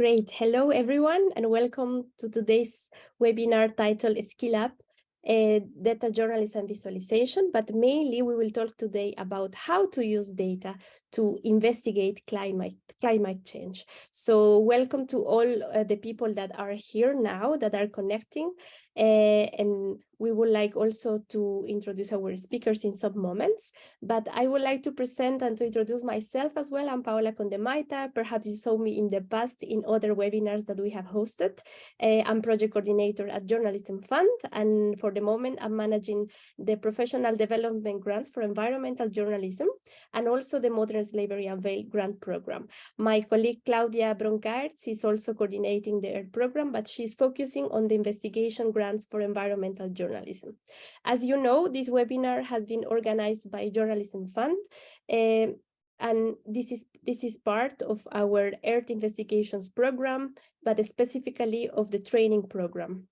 Great. Hello, everyone, and welcome to today's webinar titled Skill Up, Data Journalism Visualization. But mainly, we will talk today about how to use data to investigate climate change. So welcome to all the people that are here now, that are connecting. And we would like also to introduce our speakers in some moments, but I would like to present and to introduce myself as well. I'm Paola Condemaita. Perhaps you saw me in the past in other webinars that we have hosted. I'm project coordinator at Journalism Fund, and for the moment, I'm managing the professional development grants for environmental journalism and also the Modern Slavery Unveiled grant program. My colleague Claudia Bronkaerts is also coordinating the program, but she's focusing on the investigation grants for environmental journalism. As you know, this webinar has been organized by Journalism Fund, and this is part of our Earth Investigations program, but specifically of the training program.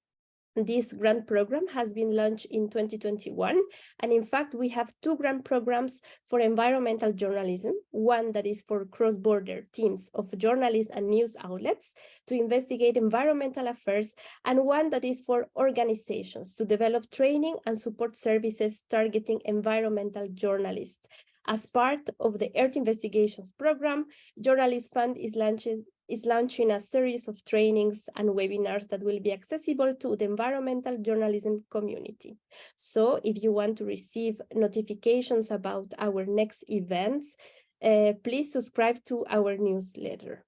This grant program has been launched in 2021, and in fact, we have two grant programs for environmental journalism, one that is for cross-border teams of journalists and news outlets to investigate environmental affairs, and one that is for organizations to develop training and support services targeting environmental journalists. As part of the Earth Investigations program, Journalist Fund is launching a series of trainings and webinars that will be accessible to the environmental journalism community. So if you want to receive notifications about our next events, please subscribe to our newsletter.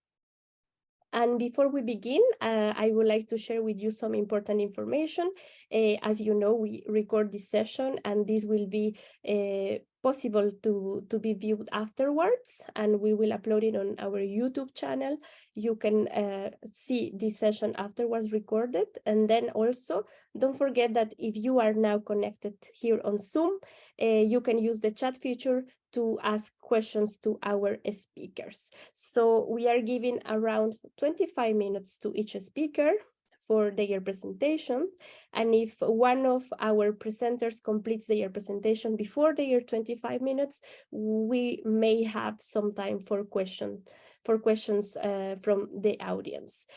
And before we begin, I would like to share with you some important information. As you know, we record this session, and this will be possible to be viewed afterwards, and we will upload it on our YouTube channel. You can see this session afterwards recorded. And then also, don't forget that if you are now connected here on Zoom, you can use the chat feature to ask questions to our speakers. So we are giving around 25 minutes to each speaker for their presentation. And if one of our presenters completes their presentation before their 25 minutes, we may have some time for questions from the audience.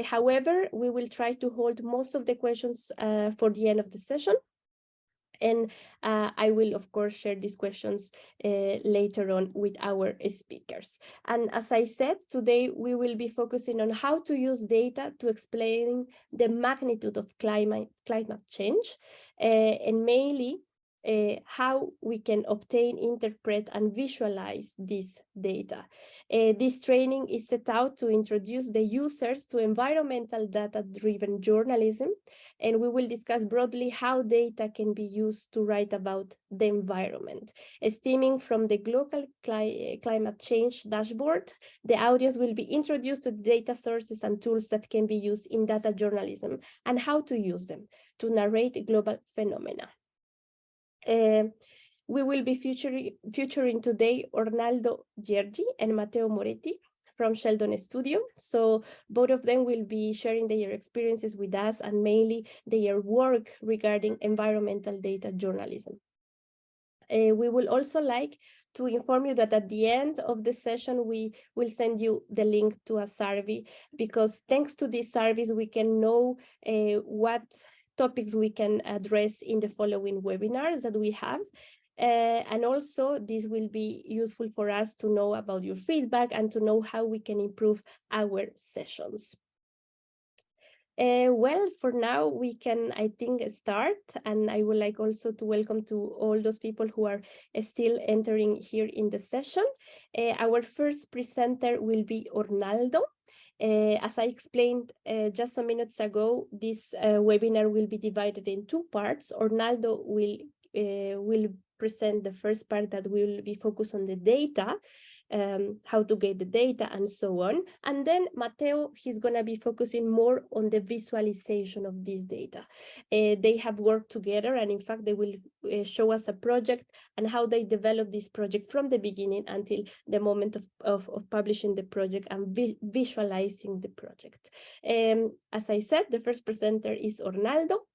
However, we will try to hold most of the questions for the end of the session. And I will, of course, share these questions later on with our speakers. And as I said, today we will be focusing on how to use data to explain the magnitude of climate change, and mainly how we can obtain, interpret, and visualize this data. This training is set out to introduce the users to environmental data-driven journalism, and we will discuss broadly how data can be used to write about the environment. Stemming from the global climate change dashboard, the audience will be introduced to data sources and tools that can be used in data journalism and how to use them to narrate global phenomena. We will be featuring today Ornaldo Gjergji and Matteo Moretti from Sheldon Studio. So both of them will be sharing their experiences with us and mainly their work regarding environmental data journalism. We will also like to inform you that at the end of the session, we will send you the link to a survey, because thanks to this service, we can know what topics we can address in the following webinars that we have. And also, this will be useful for us to know about your feedback and to know how we can improve our sessions. Well, for now, we can, I think, start. And I would like also to welcome to all those people who are still entering here in the session. Our first presenter will be Ornaldo. As I explained just some minutes ago, this webinar will be divided in two parts. Ornaldo will present the first part that will be focused on the data, how to get the data and so on. And then Matteo, he's going to be focusing more on the visualization of this data. They have worked together, and in fact, they will show us a project and how they developed this project from the beginning until the moment of publishing the project and visualizing the project. As I said, the first presenter is Ornaldo.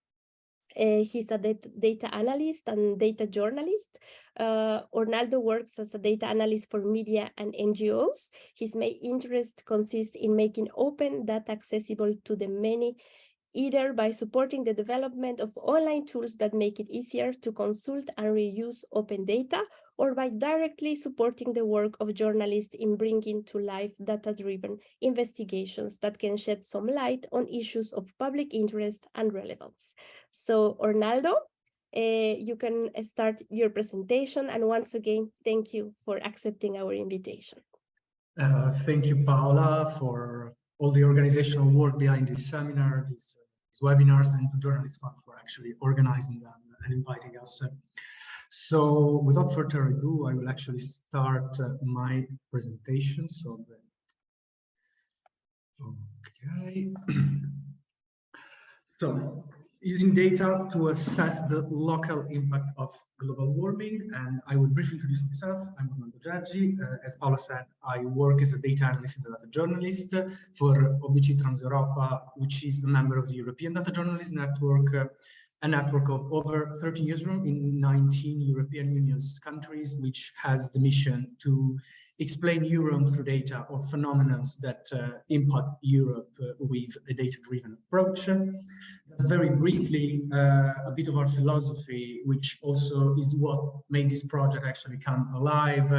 He's a data analyst and data journalist. Ornaldo works as a data analyst for media and NGOs. His main interest consists in making open data accessible to the many, either by supporting the development of online tools that make it easier to consult and reuse open data, or by directly supporting the work of journalists in bringing to life data-driven investigations that can shed some light on issues of public interest and relevance. So, Ornaldo, you can start your presentation, and once again, thank you for accepting our invitation. Thank you, Paola, for all the organizational work behind this seminar, these webinars, and to Journalist Fund for actually organizing them and inviting us. So without further ado, I will actually start my presentation. So okay. So using data to assess the local impact of global warming, and I will briefly introduce myself. I'm Ornaldo Gjergji. As Paola said, I work as a data analyst and data journalist for OBC Transeuropa, which is a member of the European Data Journalist Network, a network of over 30 newsrooms in 19 European Union's countries, which has the mission to explain Europe through data or phenomena that impact Europe with a data-driven approach. That's very briefly a bit of our philosophy, which also is what made this project actually come alive,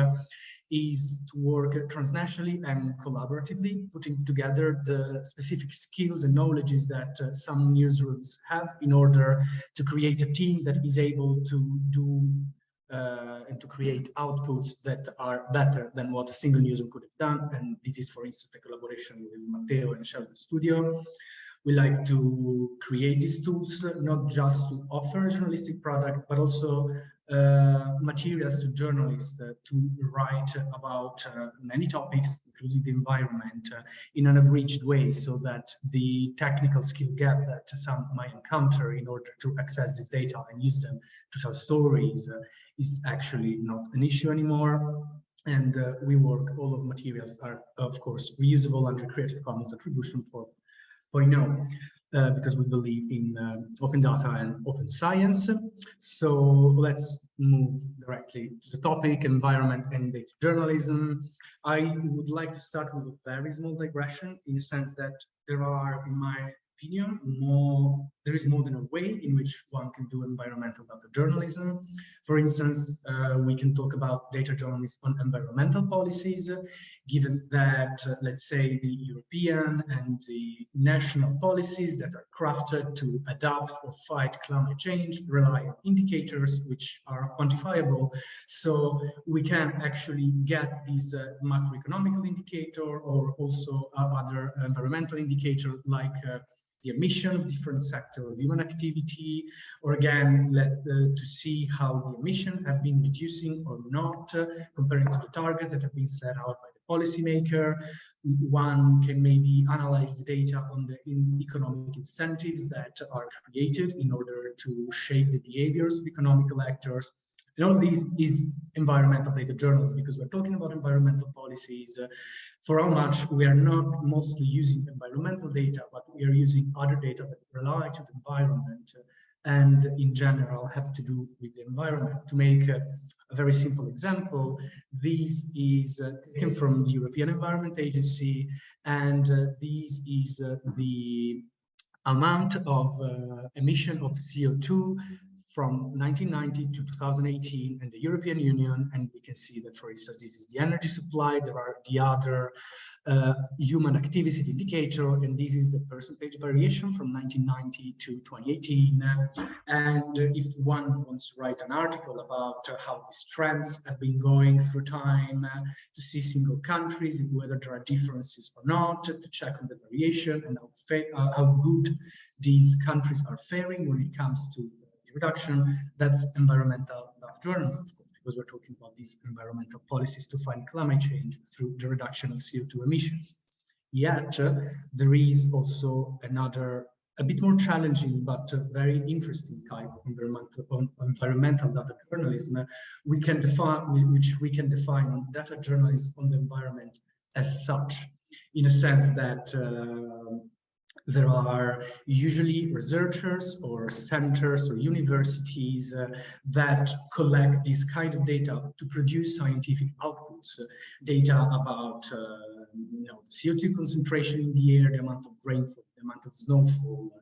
is to work transnationally and collaboratively, putting together the specific skills and knowledges that some newsrooms have in order to create a team that is able to do and to create outputs that are better than what a single newsroom could have done. And this is, for instance, the collaboration with Matteo and Sheldon Studio. We like to create these tools, not just to offer a journalistic product, but also materials to journalists to write about many topics, including the environment, in an abridged way, so that the technical skill gap that some might encounter in order to access this data and use them to tell stories is actually not an issue anymore. And we work, all of materials are, of course, reusable under Creative Commons Attribution 4.0, because we believe in open data and open science. So let's move directly to the topic, environment and data journalism. I would like to start with a very small digression, in the sense that there are, in my opinion, there is more than a way in which one can do environmental data journalism. For instance, we can talk about data journalism on environmental policies, given that, let's say, the European and the national policies that are crafted to adapt or fight climate change rely on indicators which are quantifiable. So we can actually get these macroeconomic indicator, or also other environmental indicator like the emission of different sectors of human activity, or again, to see how the emission have been reducing or not, comparing to the targets that have been set out by the policymaker. One can maybe analyze the data on the economic incentives that are created in order to shape the behaviors of economical actors. And all this is environmental data journalism, because we're talking about environmental policies. For how much we are not mostly using environmental data, but we are using other data that rely to the environment and in general have to do with the environment. To make a very simple example, this is taken from the European Environment Agency, and this is the amount of emission of CO2 from 1990 to 2018 in the European Union. And we can see that, for instance, this is the energy supply. There are the other human activity indicator, and this is the percentage variation from 1990 to 2018. And if one wants to write an article about how these trends have been going through time, to see single countries, whether there are differences or not, to check on the variation and how good these countries are faring when it comes to reduction, that's environmental data journalism, of course, because we're talking about these environmental policies to fight climate change through the reduction of CO2 emissions. Yet, there is also another, a bit more challenging but very interesting type of environmental data journalism which we can define on data journalism on the environment as such, in a sense that There are usually researchers or centers or universities that collect this kind of data to produce scientific outputs, data about CO2 concentration in the air, the amount of rainfall, the amount of snowfall,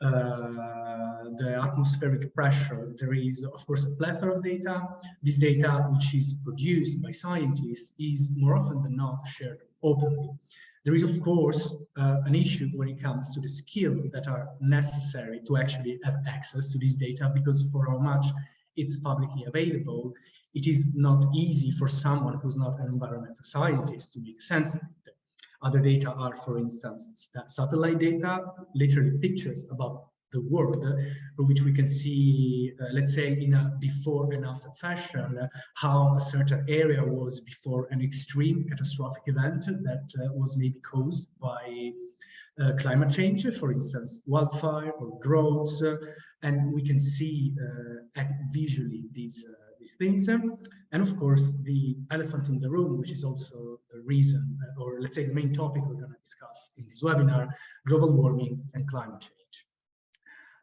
the atmospheric pressure. There is, of course, a plethora of data. This data, which is produced by scientists, is more often than not shared openly. There is, of course, an issue when it comes to the skills that are necessary to actually have access to this data, because for how much it's publicly available, it is not easy for someone who's not an environmental scientist to make sense of it. Other data are, for instance, satellite data, literally pictures about the world, for which we can see, let's say, in a before and after fashion, how a certain area was before an extreme catastrophic event that was maybe caused by climate change, for instance, wildfire or droughts, and we can see visually these things. And of course, the elephant in the room, which is also the reason, or let's say the main topic we're going to discuss in this webinar, global warming and climate change.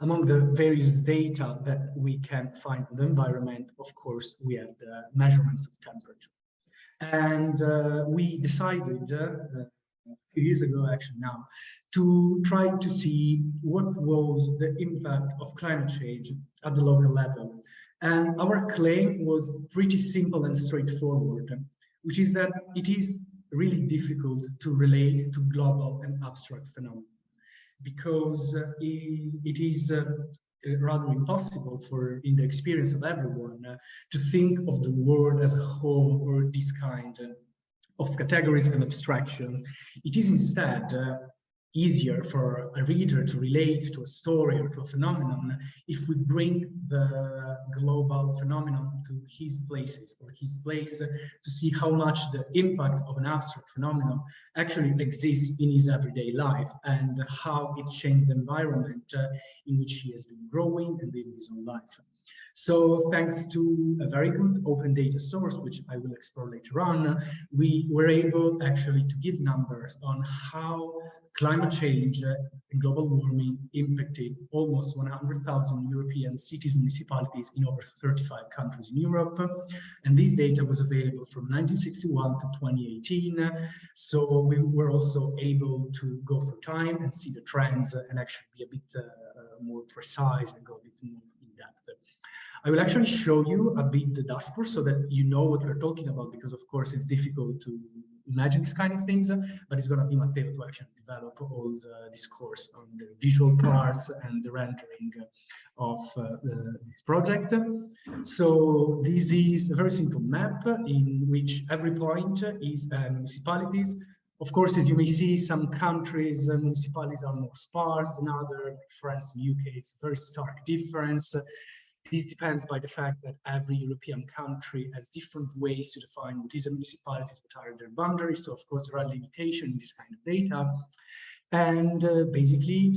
Among the various data that we can find in the environment, of course, we have the measurements of temperature. And we decided a few years ago, actually now, to try to see what was the impact of climate change at the local level. And our claim was pretty simple and straightforward, which is that it is really difficult to relate to global and abstract phenomena, because it is rather impossible for, in the experience of everyone, to think of the world as a whole or this kind of categories and abstraction. It is instead easier for a reader to relate to a story or to a phenomenon if we bring the global phenomenon to his places or his place to see how much the impact of an abstract phenomenon actually exists in his everyday life and how it changed the environment in which he has been growing and living his own life. So thanks to a very good open data source, which I will explore later on, we were able actually to give numbers on how climate change and global warming impacted almost 100,000 European cities and municipalities in over 35 countries in Europe. And this data was available from 1961 to 2018. So we were also able to go through time and see the trends and actually be a bit more precise and go a bit more in depth. I will actually show you a bit the dashboard so that you know what we're talking about, because of course it's difficult to imagine these kind of things, but it's going to be Matteo to actually develop all the discourse on the visual parts and the rendering of this project. So this is a very simple map in which every point is municipalities. Of course, as you may see, some countries and municipalities are more sparse than others, like France and UK. It's a very stark difference. This depends by the fact that every European country has different ways to define what is a municipality, what are their boundaries. So, of course, there are limitations in this kind of data. And basically,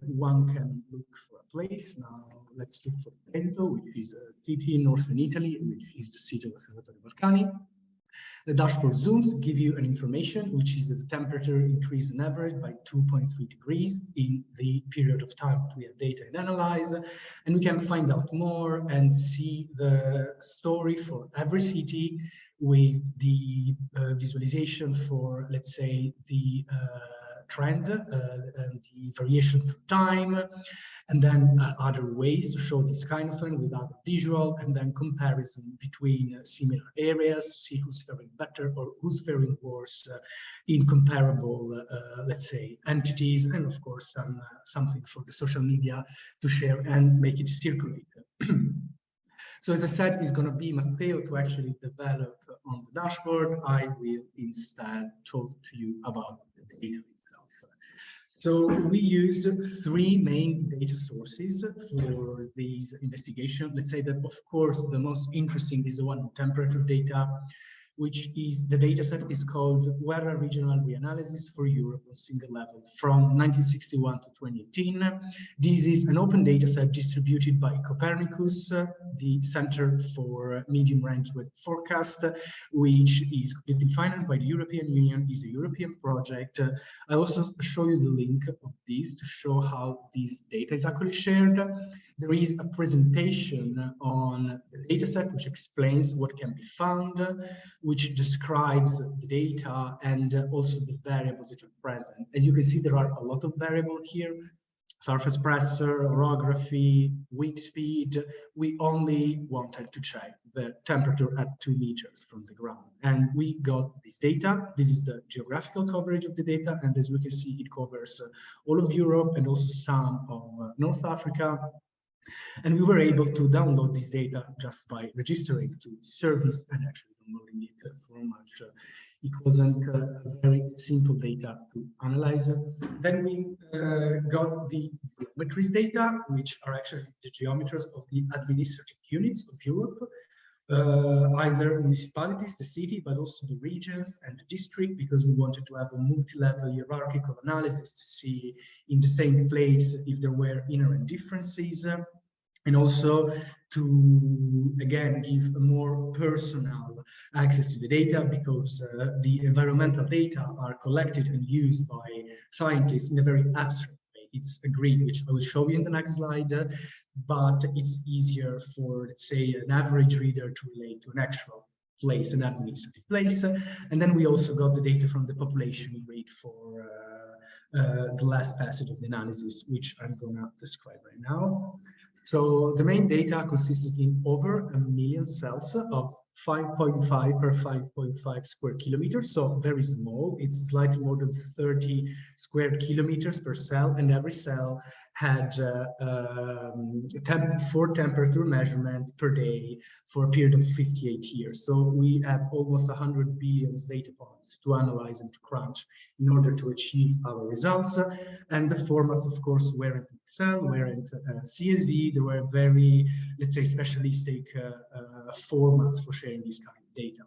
one can look for a place. Now, let's look for Trento, which is a city in northern Italy, which is the seat of the Balkani. The dashboard zooms give you an information, which is that the temperature increased on average by 2.3 degrees in the period of time that we have data and analyze. And we can find out more and see the story for every city with the visualization for, let's say, the trend and the variation through time, and then other ways to show this kind of thing without visual, and then comparison between similar areas, see who's faring better or who's faring worse in comparable, let's say, entities, and of course something for the social media to share and make it circulate. So as I said, it's going to be Matteo to actually develop on the dashboard. I will instead talk to you about the data. So we used three main data sources for these investigation. Let's say that, of course, the most interesting is the one on temperature data, which is the dataset is called Weather Regional Reanalysis for Europe on Single Level from 1961 to 2018. This is an open dataset distributed by Copernicus, the Center for Medium Range Weather Forecast, which is completely financed by the European Union, is a European project. I also show you the link of this to show how this data is actually shared. There is a presentation on the dataset which explains what can be found, which describes the data and also the variables that are present. As you can see, there are a lot of variables here. Surface pressure, orography, wind speed. We only wanted to check the temperature at 2 meters from the ground. And we got this data. This is the geographical coverage of the data. And as we can see, it covers all of Europe and also some of North Africa. And we were able to download this data just by registering to the service and actually downloading it for much. It wasn't very simple data to analyze. Then we got the geometries data, which are actually the geometries of the administrative units of Europe, either municipalities, the city, but also the regions and the district, because we wanted to have a multi-level hierarchical analysis to see in the same place if there were inherent differences. And also to, again, give a more personal access to the data, because the environmental data are collected and used by scientists in a very abstract way. It's a grid, which I will show you in the next slide, but it's easier for, let's say, an average reader to relate to an actual place, an administrative place. And then we also got the data from the population rate for the last passage of the analysis, which I'm going to describe right now. So the main data consisted in over 1 million cells of 5.5 per 5.5 square kilometers, so very small. It's slightly more than 30 square kilometers per cell, and every cell had 4 temperature measurement per day for a period of 58 years. So we have almost 100 billion data points to analyze and to crunch in order to achieve our results. And the formats, of course, weren't Excel, weren't CSV. There were very, let's say, specialistic formats for sharing this kind of data.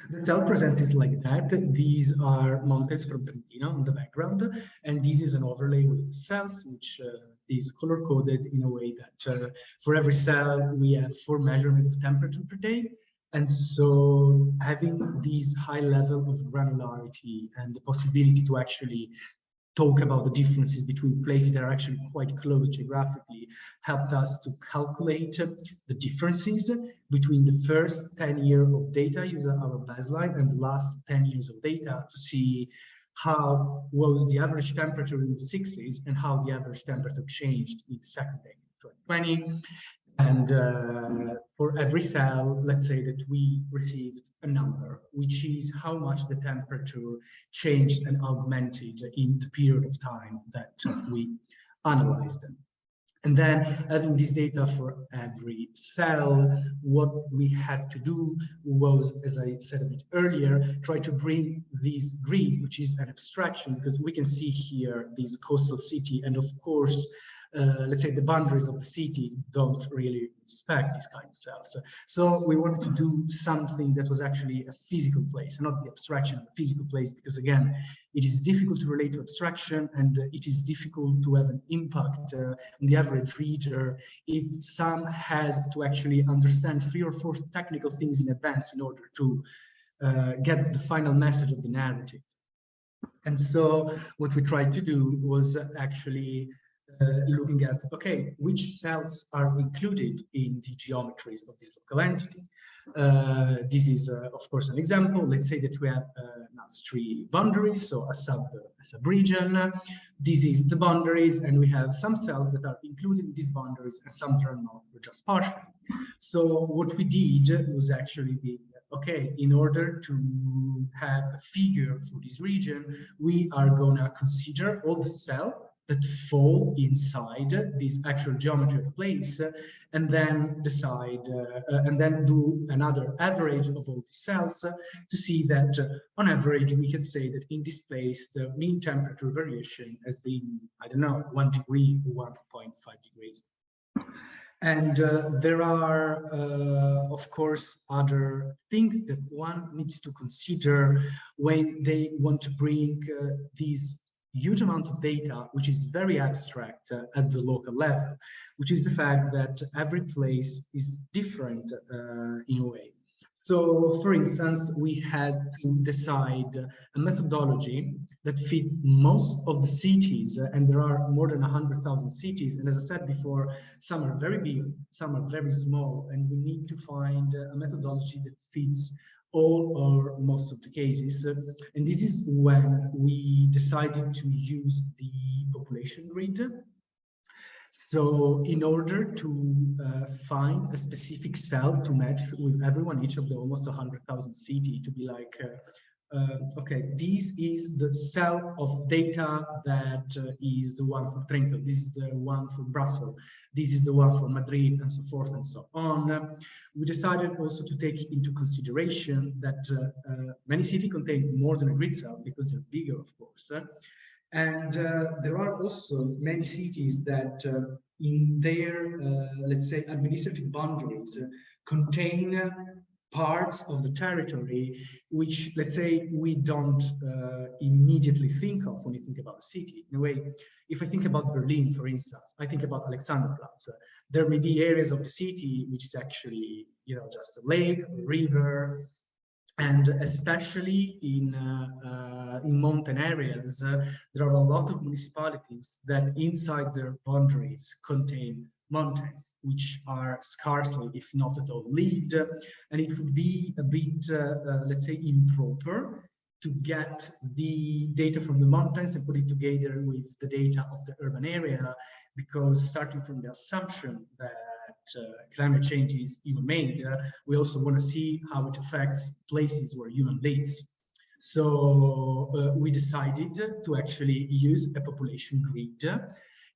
The cell present is like that. These are mountains from Trentino on the background, and this is an overlay with the cells, which is color-coded in a way that for every cell we have 4 measurements of temperature per day. And so having this high level of granularity and the possibility to actually talk about the differences between places that are actually quite close geographically helped us to calculate the differences between the first 10 years of data using our baseline and the last 10 years of data to see how was the average temperature in the 60s and how the average temperature changed in the second decade, 2020. And for every cell, let's say that we received a number, which is how much the temperature changed and augmented in the period of time that we analyzed them. And then having this data for every cell, what we had to do was, as I said a bit earlier, try to bring this grid, which is an abstraction, because we can see here this coastal city, and of course, let's say the boundaries of the city don't really respect these kind of cells. So we wanted to do something that was actually a physical place, not the abstraction of a physical place, because again, it is difficult to relate to abstraction, and it is difficult to have an impact on the average reader if some has to actually understand 3 or 4 technical things in advance in order to get the final message of the narrative. And so what we tried to do was actually looking at, okay, which cells are included in the geometries of this local entity. This is, of course, an example. Let's say that we have NUTS3 boundaries, so a sub-region. This is the boundaries, and we have some cells that are included in these boundaries and some that are not, we're just partially. So what we did was actually okay, in order to have a figure for this region, we are going to consider all the cells that fall inside this actual geometry of place, and then decide and then do another average of all the cells to see that on average we can say that in this place the mean temperature variation has been, I don't know, 1 degree or 1.5 degrees. And there are, of course, other things that one needs to consider when they want to bring these huge amount of data, which is very abstract at the local level, which is the fact that every place is different in a way. So, for instance, we had to decide a methodology that fit most of the cities, and there are more than 100,000 cities. And as I said before, some are very big, some are very small, and we need to find a methodology that fits all or most of the cases. And this is when we decided to use the population grid. So in order to find a specific cell to match with everyone, each of the almost 100,000 city, to be like, okay, this is the cell of data that is the one for Trento, this is the one for Brussels, this is the one for Madrid, and so forth and so on. We decided also to take into consideration that many cities contain more than a grid cell because they're bigger, of course. And there are also many cities that in their, let's say, administrative boundaries contain parts of the territory which, let's say, we don't immediately think of when you think about a city. In a way, if I think about Berlin, for instance, I think about Alexanderplatz. There may be areas of the city which is actually, you know, just a lake, a river, and especially in mountain areas, there are a lot of municipalities that inside their boundaries contain mountains, which are scarcely, if not at all, lived. And it would be a bit, let's say, improper to get the data from the mountains and put it together with the data of the urban area, because starting from the assumption that climate change is human-made, we also want to see how it affects places where human lives. So we decided to actually use a population grid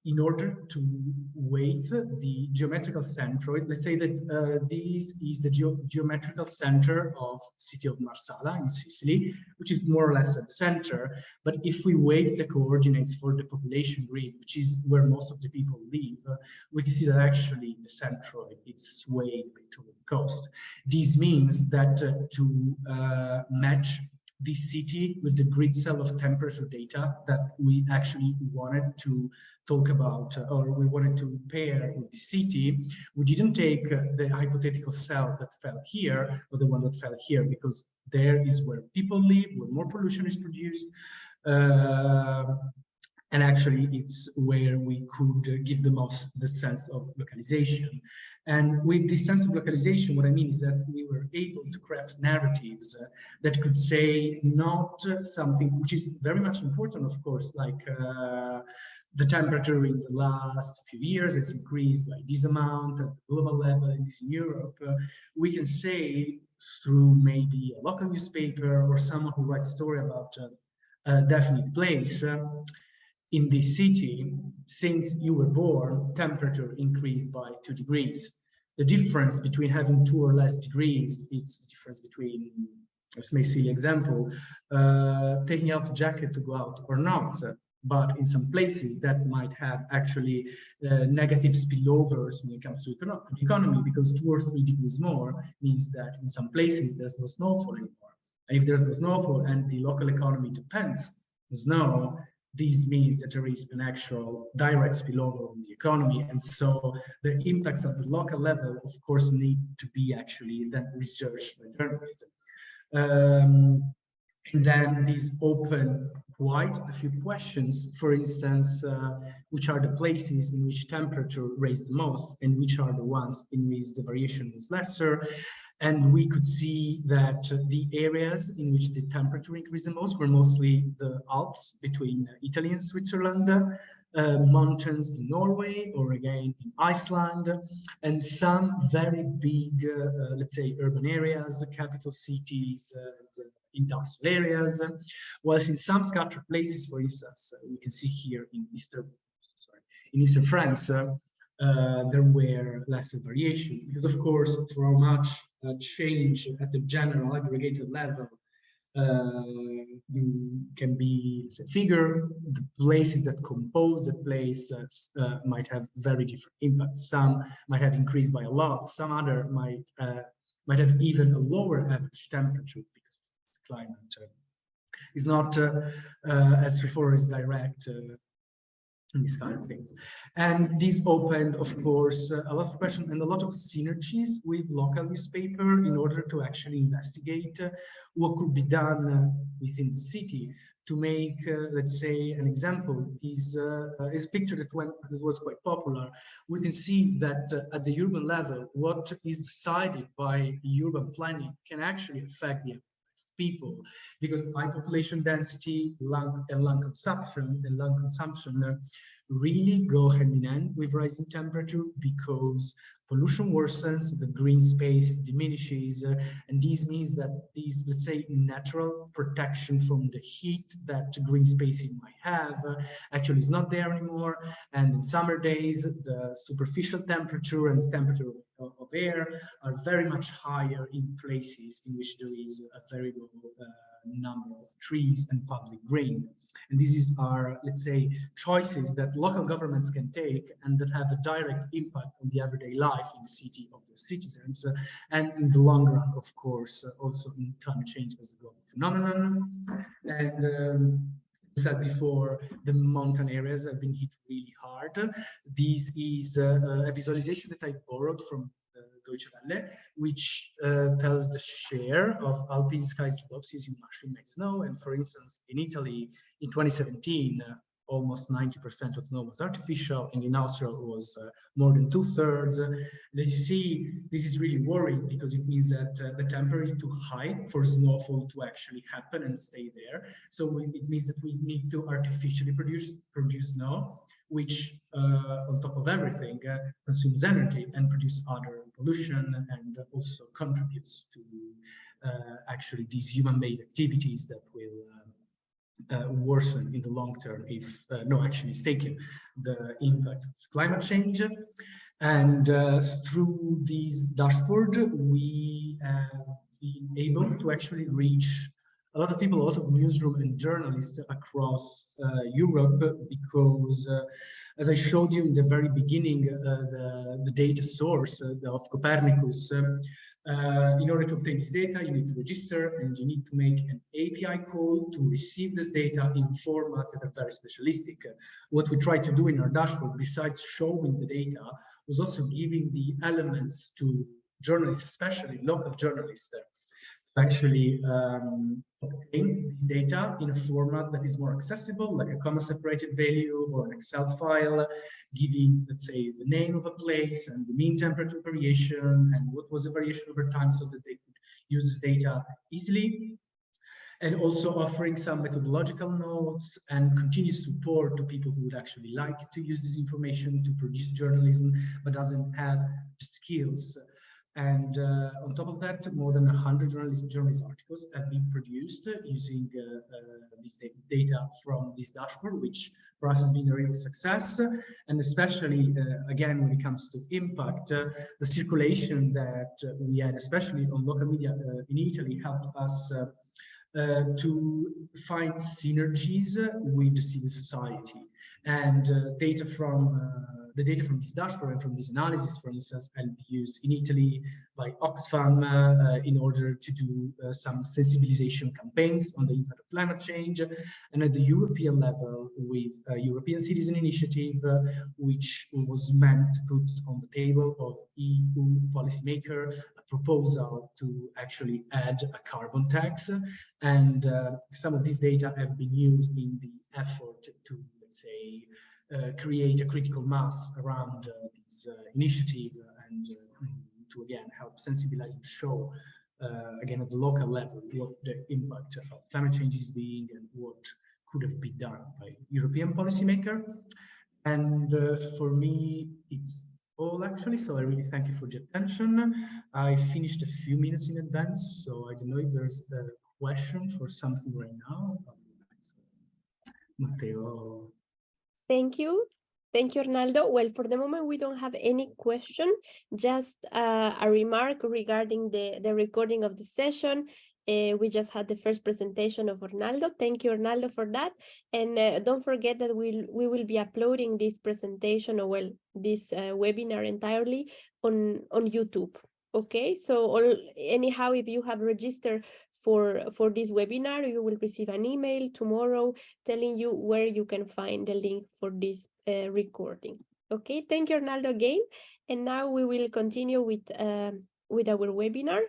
in order to weight the geometrical center. Let's say that this is the geometrical center of city of Marsala in Sicily, which is more or less at the center. But if we weight the coordinates for the population grid, which is where most of the people live, we can see that actually the centroid is swayed toward the coast. This means that to match this city with the grid cell of temperature data that we actually wanted to talk about, or we wanted to pair with the city, we didn't take the hypothetical cell that fell here, or the one that fell here, because there is where people live, where more pollution is produced, and actually it's where we could give the sense of localization. And with this sense of localization, what I mean is that we were able to craft narratives that could say not something which is very much important, of course, like the temperature in the last few years has increased by this amount at the global level, and this in Europe. We can say through maybe a local newspaper or someone who writes story about a definite place. In this city, since you were born, temperature increased by 2 degrees. The difference between having 2 or less degrees, it's the difference between, this may silly example, taking out a jacket to go out or not. But in some places that might have actually negative spillovers when it comes to the economy, because 2 or 3 degrees more means that in some places there's no snowfall anymore. And if there's no snowfall and the local economy depends on snow, this means that there is an actual direct spillover on the economy. And so the impacts at the local level, of course, need to be actually then researched by journalists. And then these open quite a few questions, for instance, which are the places in which temperature raised the most and which are the ones in which the variation was lesser. And we could see that the areas in which the temperature increased the most were mostly the Alps between Italy and Switzerland, mountains in Norway, or again in Iceland, and some very big, let's say, urban areas, capital cities, industrial areas, whilst in some scattered places, for instance, we can see here in Eastern France, there were lesser variation, because of course, for how much change at the general aggregated level you can be figure the places that compose the place might have very different impacts. Some might have increased by a lot. Some other might have even a lower average temperature because the climate is not as straightforward as direct these kind of things. And this opened, of course, a lot of questions and a lot of synergies with local newspaper in order to actually investigate what could be done within the city to make, let's say, an example is picture that was quite popular. We can see that at the urban level, what is decided by urban planning can actually affect the people, because high population density, land consumption really go hand in hand with rising temperature, because pollution worsens, the green space diminishes, and this means that these, let's say, natural protection from the heat that green spaces might have actually is not there anymore. And in summer days, the superficial temperature and the temperature of air are very much higher in places in which there is a very low number of trees and public green. And these are, let's say, choices that local governments can take and that have a direct impact on the everyday life in the city of the citizens, and in the long run, of course, also in climate change as a global phenomenon. And said before, the mountain areas have been hit really hard. This is a visualization that I borrowed from Deutsche Welle, which tells the share of alpine sky slopes using mushroom made snow. And for instance, in Italy in 2017, almost 90% of snow was artificial, and in Austria it was more than 2/3. And as you see, this is really worrying because it means that the temperature is too high for snowfall to actually happen and stay there. So it means that we need to artificially produce snow, which on top of everything consumes energy and produce other pollution, and also contributes to actually these human-made activities that will worsen in the long term if no action is taken, the impact of climate change. And through this dashboard, we have been able to actually reach a lot of people, a lot of newsroom and journalists across Europe, because as I showed you in the very beginning, the data source of Copernicus, in order to obtain this data, you need to register and you need to make an API call to receive this data in formats that are very specialistic. What we try to do in our dashboard, besides showing the data, was also giving the elements to journalists, especially local journalists, to actually obtain this data in a format that is more accessible, like a comma-separated value or an Excel file, giving, let's say, the name of a place and the mean temperature variation and what was the variation over time, so that they could use this data easily. And also offering some methodological notes and continuous support to people who would actually like to use this information to produce journalism, but doesn't have the skills. And on top of that, more than 100 journalist articles have been produced using this data from this dashboard, which for us has been a real success. And especially, again, when it comes to impact, the circulation that we had, especially on local media in Italy, helped us to find synergies with the civil society. And data from the data from this dashboard and from this analysis, for instance, and used in Italy by Oxfam in order to do some sensibilization campaigns on the impact of climate change, and at the European level with a European Citizen Initiative, which was meant to put on the table of EU policymaker a proposal to actually add a carbon tax. And some of these data have been used in the effort to, let's say, create a critical mass around this initiative, and to again help sensibilize and show again at the local level what the impact of climate change is being and what could have been done by European policymaker. And for me, it's all actually. So I really thank you for the attention. I finished a few minutes in advance, so I don't know if there's a question for something right now. Matteo. Thank you. Thank you, Ornaldo. Well, for the moment, we don't have any question, just a remark regarding the recording of the session. We just had the first presentation of Ornaldo. Thank you, Ornaldo, for that. And don't forget that we will be uploading this presentation, or well, this webinar entirely on YouTube. Okay, so anyhow, if you have registered for this webinar, you will receive an email tomorrow telling you where you can find the link for this recording. Okay, thank you, Ornaldo, again. And now we will continue with our webinar.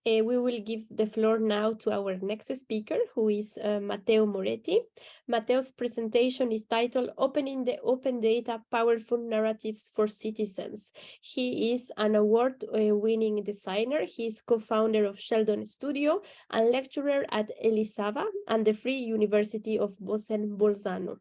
We will give the floor now to our next speaker, who is Matteo Moretti. Matteo's presentation is titled Opening the Open Data, Powerful Narratives for Citizens. He is an award-winning designer. He is co-founder of Sheldon Studio and lecturer at Elisava and the Free University of Bolzano.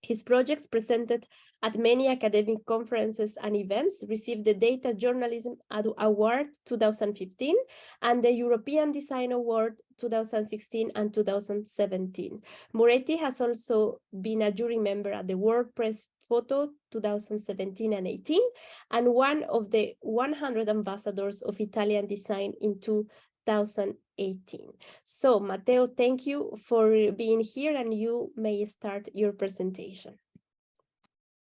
His projects, presented at many academic conferences and events, received the Data Journalism Award 2015 and the European Design Award 2016 and 2017. Moretti has also been a jury member at the World Press Photo 2017 and 18, and one of the 100 ambassadors of Italian design in 2018. So, Matteo, thank you for being here, and you may start your presentation.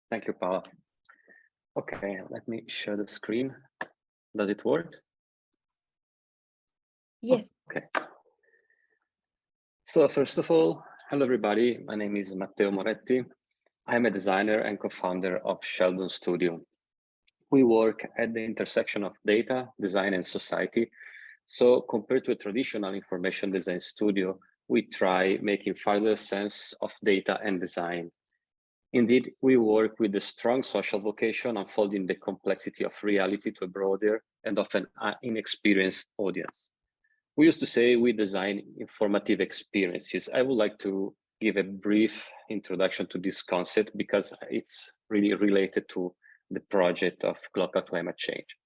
Thank you, Paula. Okay, let me share the screen. Does it work? Yes. Okay. So first of all, hello everybody. My name is Matteo Moretti. I'm a designer and co-founder of Sheldon Studio. We work at the intersection of data, design, and society. So compared to a traditional information design studio, we try making further sense of data and design. Indeed, we work with a strong social vocation, unfolding the complexity of reality to a broader and often inexperienced audience. We used to say we design informative experiences. I would like to give a brief introduction to this concept because it's really related to the project of global climate change.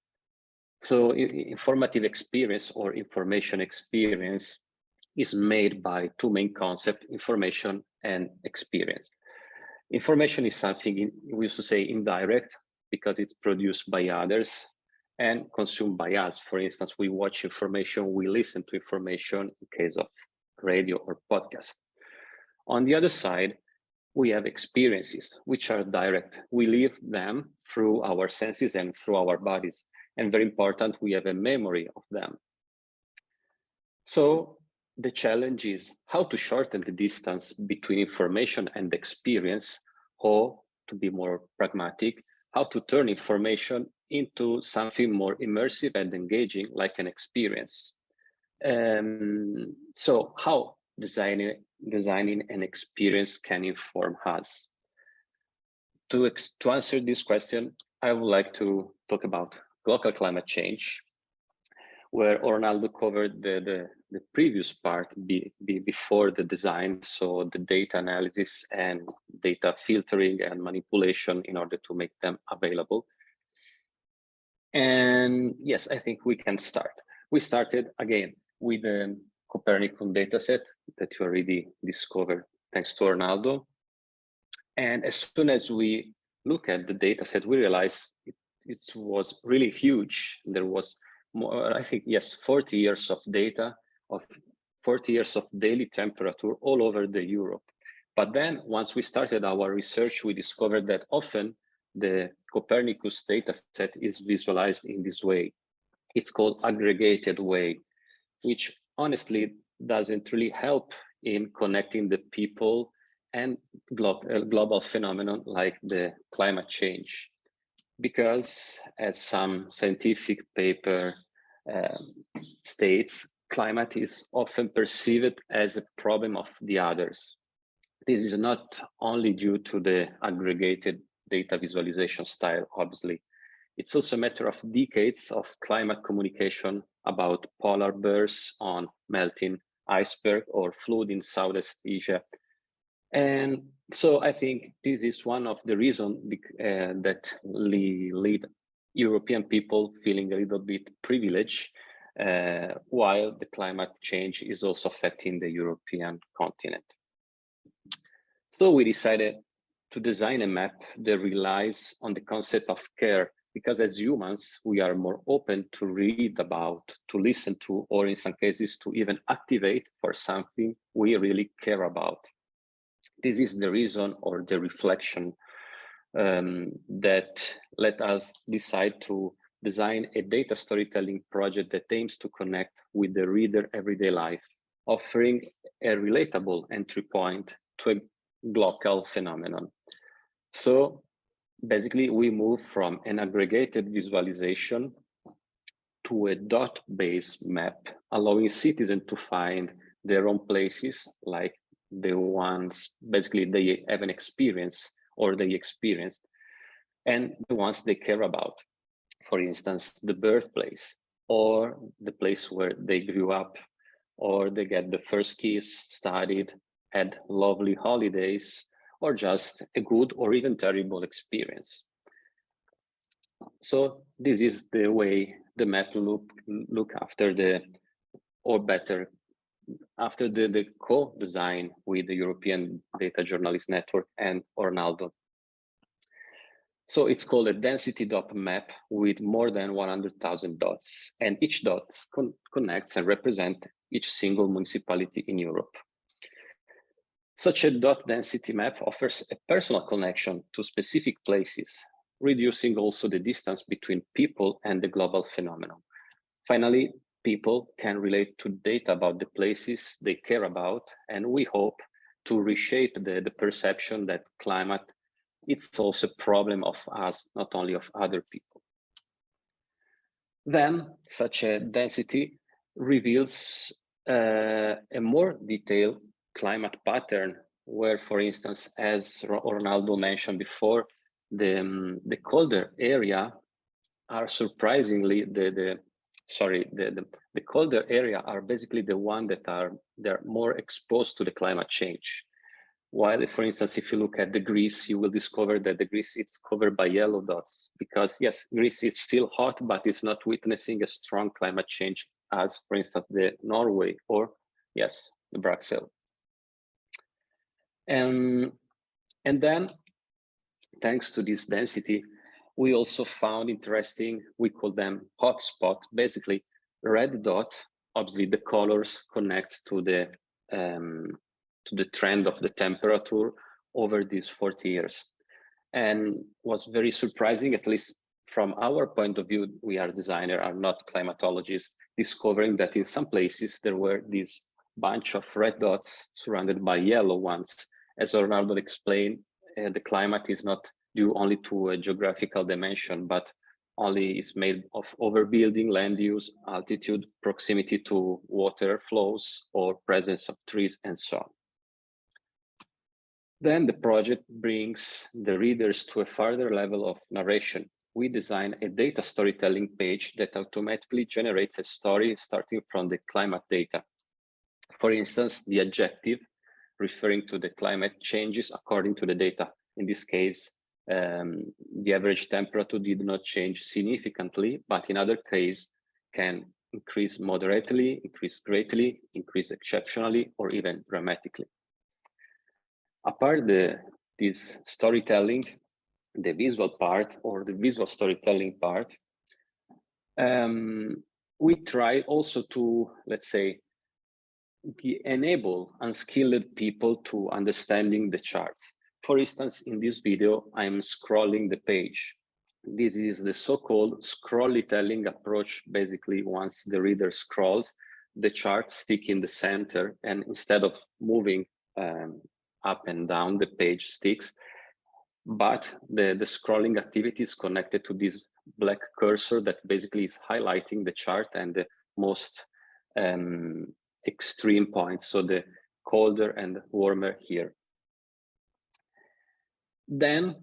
So informative experience or information experience is made by two main concepts, information and experience. Information is something we used to say indirect because it's produced by others and consumed by us. For instance, we watch information, we listen to information in case of radio or podcast. On the other side, we have experiences which are direct. We live them through our senses and through our bodies. And very important, we have a memory of them. So the challenge is how to shorten the distance between information and experience, or to be more pragmatic, how to turn information into something more immersive and engaging, like an experience. So how designing an experience can inform us? To answer this question, I would like to talk about local climate change, where Ornaldo covered the previous part before the design, so the data analysis and data filtering and manipulation in order to make them available. And yes, I think we can start. We started again with the Copernicus dataset that you already discovered thanks to Ornaldo. And as soon as we look at the dataset, we realized it was really huge. There was more, I think, yes, 40 years of data, of 40 years of daily temperature all over the Europe. But then once we started our research, we discovered that often the Copernicus dataset is visualized in this way. It's called aggregated way, which honestly doesn't really help in connecting the people and global phenomenon like the climate change. Because as some scientific paper states, climate is often perceived as a problem of the others. This is not only due to the aggregated data visualization style, obviously. It's also a matter of decades of climate communication about polar bears on melting iceberg or flood in Southeast Asia. And so I think this is one of the reasons that lead European people feeling a little bit privileged, while the climate change is also affecting the European continent. So we decided to design a map that relies on the concept of care because as humans, we are more open to read about, to listen to, or in some cases to even activate for something we really care about. This is the reason or the reflection that let us decide to design a data storytelling project that aims to connect with the reader everyday life, offering a relatable entry point to a global phenomenon. So basically, we move from an aggregated visualization to a dot-based map, allowing citizens to find their own places, like the ones basically they have an experience or they experienced, and the ones they care about. For instance, the birthplace, or the place where they grew up, or they get the first kiss, studied, had lovely holidays, or just a good or even terrible experience. So this is the way the map look after the, or better, after the co-design with the European Data Journalist Network and Ornaldo. So it's called a density dot map with more than 100,000 dots, and each dot connects and represents each single municipality in Europe. Such a dot density map offers a personal connection to specific places, reducing also the distance between people and the global phenomenon. Finally, people can relate to data about the places they care about, and we hope to reshape the perception that climate, it's also a problem of us, not only of other people. Then such a density reveals a more detailed climate pattern, where, for instance, as Ornaldo mentioned before, the colder area are surprisingly the colder area are basically the one that they're more exposed to the climate change. While, for instance, if you look at the Greece, you will discover that the Greece is covered by yellow dots, because yes, Greece is still hot, but it's not witnessing a strong climate change as, for instance, the Norway or yes, the Bruxelles. And then, thanks to this density, we also found interesting, we call them hotspot, basically red dot, obviously the colors connect to the trend of the temperature over these 40 years. And was very surprising, at least from our point of view, we are designers, are not climatologists, discovering that in some places there were this bunch of red dots surrounded by yellow ones. As Ornaldo explained, the climate is not due only to a geographical dimension, but only is made of overbuilding, land use, altitude, proximity to water flows, or presence of trees, and so on. Then the project brings the readers to a further level of narration. We design a data storytelling page that automatically generates a story starting from the climate data. For instance, the adjective referring to the climate changes according to the data. In this case, the average temperature did not change significantly, but in other cases can increase moderately, increase greatly, increase exceptionally, or even dramatically. Apart this storytelling, the visual part or the visual storytelling part, we try also to, let's say, enable unskilled people to understanding the charts. For instance, in this video, I'm scrolling the page. This is the so-called scrollytelling approach. Basically, once the reader scrolls, the chart sticks in the center, and instead of moving up and down, the page sticks. But the scrolling activity is connected to this black cursor that basically is highlighting the chart and the most extreme points, so the colder and warmer here. Then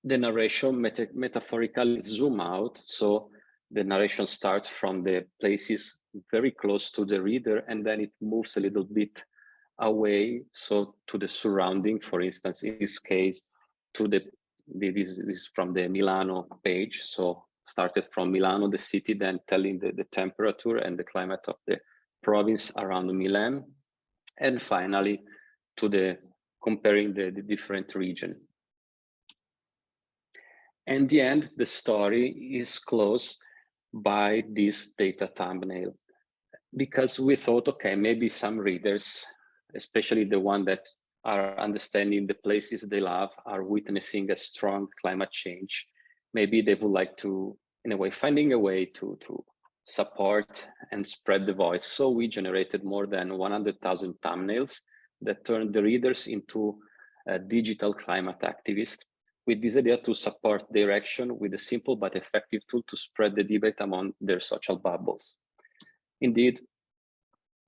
the narration metaphorically zoom out, so the narration starts from the places very close to the reader, and then it moves a little bit away, so to the surrounding. For instance, in this case, to this is from the Milano page, so started from Milano, the city, then telling the temperature and the climate of the province around Milan, and finally to the comparing the different region. And in the end, the story is closed by this data thumbnail, because we thought, okay, maybe some readers, especially the one that are understanding the places they love, are witnessing a strong climate change. Maybe they would like to, in a way, finding a way to support and spread the voice. So we generated more than 100,000 thumbnails that turned the readers into a digital climate activists, with this idea to support their action with a simple but effective tool to spread the debate among their social bubbles. Indeed,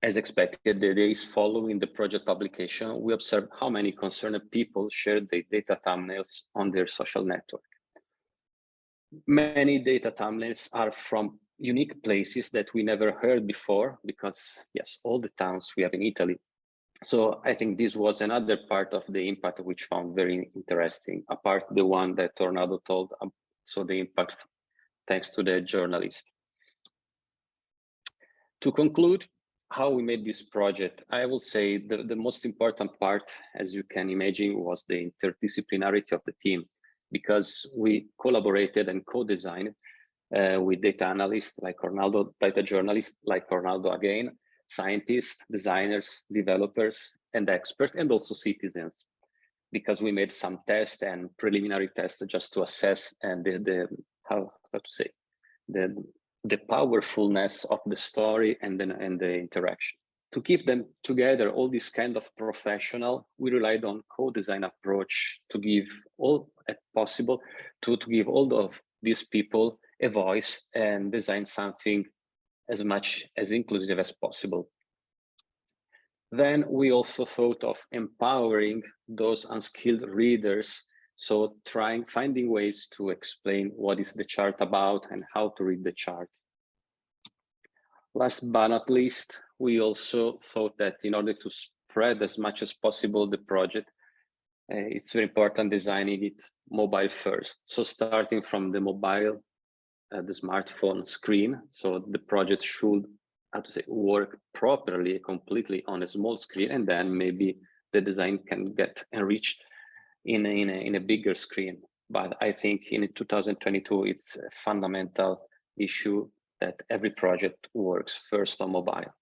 as expected, the days following the project publication, we observed how many concerned people shared their data thumbnails on their social network. Many data thumbnails are from unique places that we never heard before, because yes, all the towns we have in Italy. So I think this was another part of the impact which found very interesting, apart the one that Ornaldo told, so the impact thanks to the journalist. To conclude, how we made this project, I will say the most important part, as you can imagine, was the interdisciplinarity of the team, because we collaborated and co-designed with data analysts like Ornaldo, data journalists like Ornaldo again, scientists, designers, developers, and experts, and also citizens, because we made some tests and preliminary tests just to assess and the powerfulness of the story and the interaction. To keep them together, all this kind of professional, we relied on co-design approach to give all possible to give all of these people a voice and design something as much as inclusive as possible. Then we also thought of empowering those unskilled readers, so finding ways to explain what is the chart about and how to read the chart. Last but not least, we also thought that in order to spread as much as possible the project, it's very important designing it mobile first. So starting from the mobile, the smartphone screen, so the project should, work properly, completely on a small screen, and then maybe the design can get enriched in a bigger screen. But I think in 2022, it's a fundamental issue that every project works first on mobile.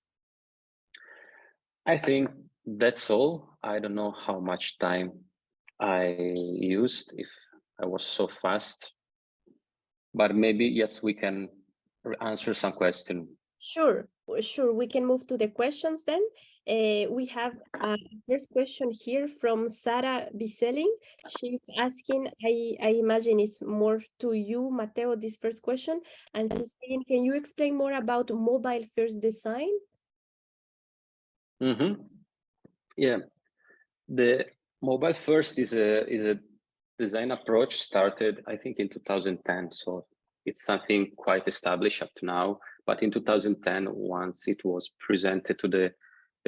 I think that's all. I don't know how much time I used, if I was so fast, but maybe, yes, we can answer some questions. Sure. We can move to the questions then. We have a first question here from Sara Biseling. She's asking, I imagine it's more to you, Matteo, this first question. And she's saying, can you explain more about mobile first design? Yeah, the mobile first is a design approach started, I think, in 2010. So it's something quite established up to now. But in 2010, once it was presented to the